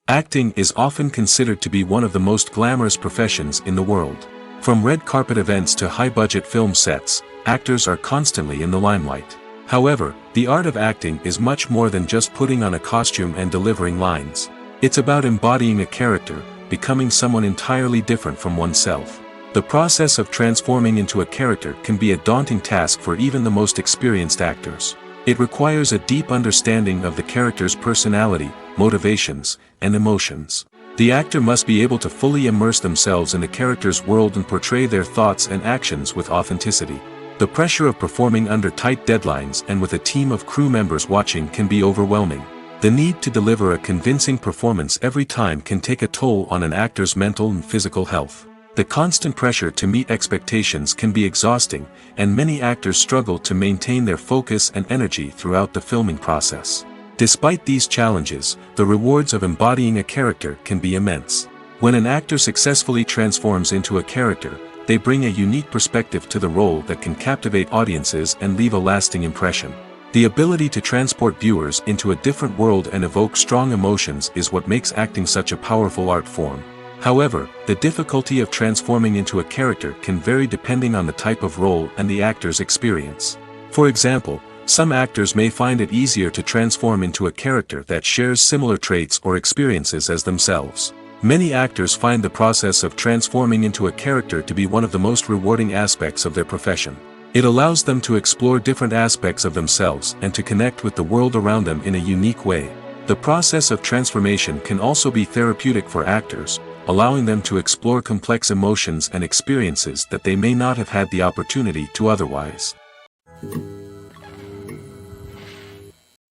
Acting is often considered to be one of the most glamorous professions in the world. From red carpet events to high-budget film sets, actors are constantly in the limelight. However, the art of acting is much more than just putting on a costume and delivering lines. It's about embodying a character, becoming someone entirely different from oneself. The process of transforming into a character can be a daunting task for even the most experienced actors. It requires a deep understanding of the character's personality, motivations, and emotions. The actor must be able to fully immerse themselves in the character's world and portray their thoughts and actions with authenticity. The pressure of performing under tight deadlines and with a team of crew members watching can be overwhelming. The need to deliver a convincing performance every time can take a toll on an actor's mental and physical health. The constant pressure to meet expectations can be exhausting, and many actors struggle to maintain their focus and energy throughout the filming process. Despite these challenges, the rewards of embodying a character can be immense. When an actor successfully transforms into a character, They bring a unique perspective to the role that can captivate audiences and leave a lasting impression. The ability to transport viewers into a different world and evoke strong emotions is what makes acting such a powerful art form. However, the difficulty of transforming into a character can vary depending on the type of role and the actor's experience. For example, some actors may find it easier to transform into a character that shares similar traits or experiences as themselves. Many actors find the process of transforming into a character to be one of the most rewarding aspects of their profession. It allows them to explore different aspects of themselves and to connect with the world around them in a unique way. The process of transformation can also be therapeutic for actors, allowing them to explore complex emotions and experiences that they may not have had the opportunity to otherwise.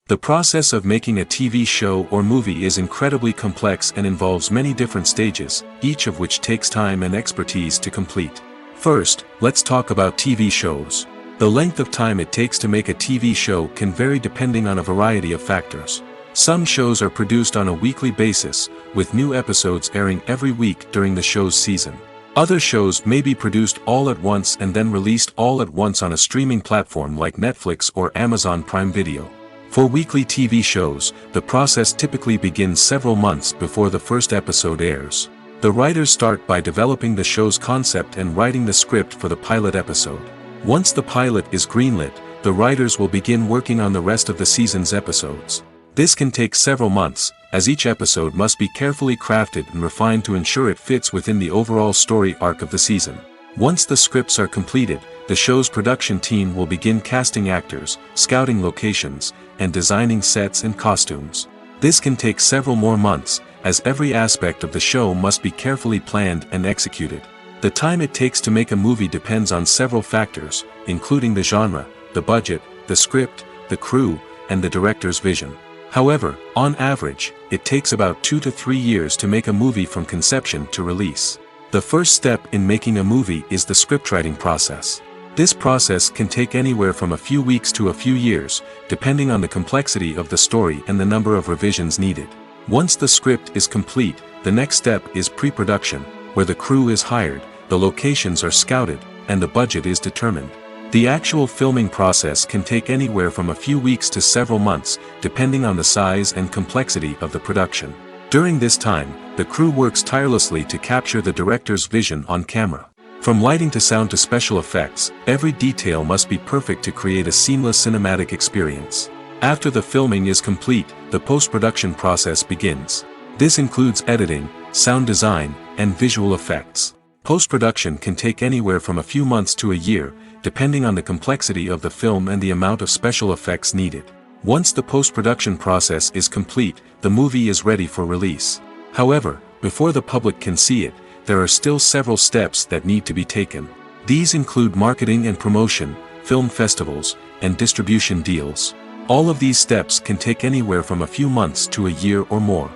The process of making a TV show or movie is incredibly complex and involves many different stages, each of which takes time and expertise to complete. First, let's talk about TV shows. The length of time it takes to make a TV show can vary depending on a variety of factors. Some shows are produced on a weekly basis, with new episodes airing every week during the show's season. Other shows may be produced all at once and then released all at once on a streaming platform like Netflix or Amazon Prime Video. For weekly TV shows, the process typically begins several months before the first episode airs. The writers start by developing the show's concept and writing the script for the pilot episode. Once the pilot is greenlit, the writers will begin working on the rest of the season's episodes. This can take several months, as each episode must be carefully crafted and refined to ensure it fits within the overall story arc of the season. Once the scripts are completed, the show's production team will begin casting actors, scouting locations, and designing sets and costumes. This can take several more months, as every aspect of the show must be carefully planned and executed. The time it takes to make a movie depends on several factors, including the genre, the budget, the script, the crew, and the director's vision. However, on average, it takes about 2 to 3 years to make a movie from conception to release. The first step in making a movie is the scriptwriting process. This process can take anywhere from a few weeks to a few years, depending on the complexity of the story and the number of revisions needed. Once the script is complete, the next step is pre-production, where the crew is hired, the locations are scouted, and the budget is determined. The actual filming process can take anywhere from a few weeks to several months, depending on the size and complexity of the production. During this time, the crew works tirelessly to capture the director's vision on camera. From lighting to sound to special effects, every detail must be perfect to create a seamless cinematic experience. After the filming is complete, the post-production process begins. This includes editing, sound design, and visual effects. Post-production can take anywhere from a few months to a year, depending on the complexity of the film and the amount of special effects needed. Once the post-production process is complete, the movie is ready for release. However, before the public can see it, there are still several steps that need to be taken. These include marketing and promotion, film festivals, and distribution deals. All of these steps can take anywhere from a few months to a year or more.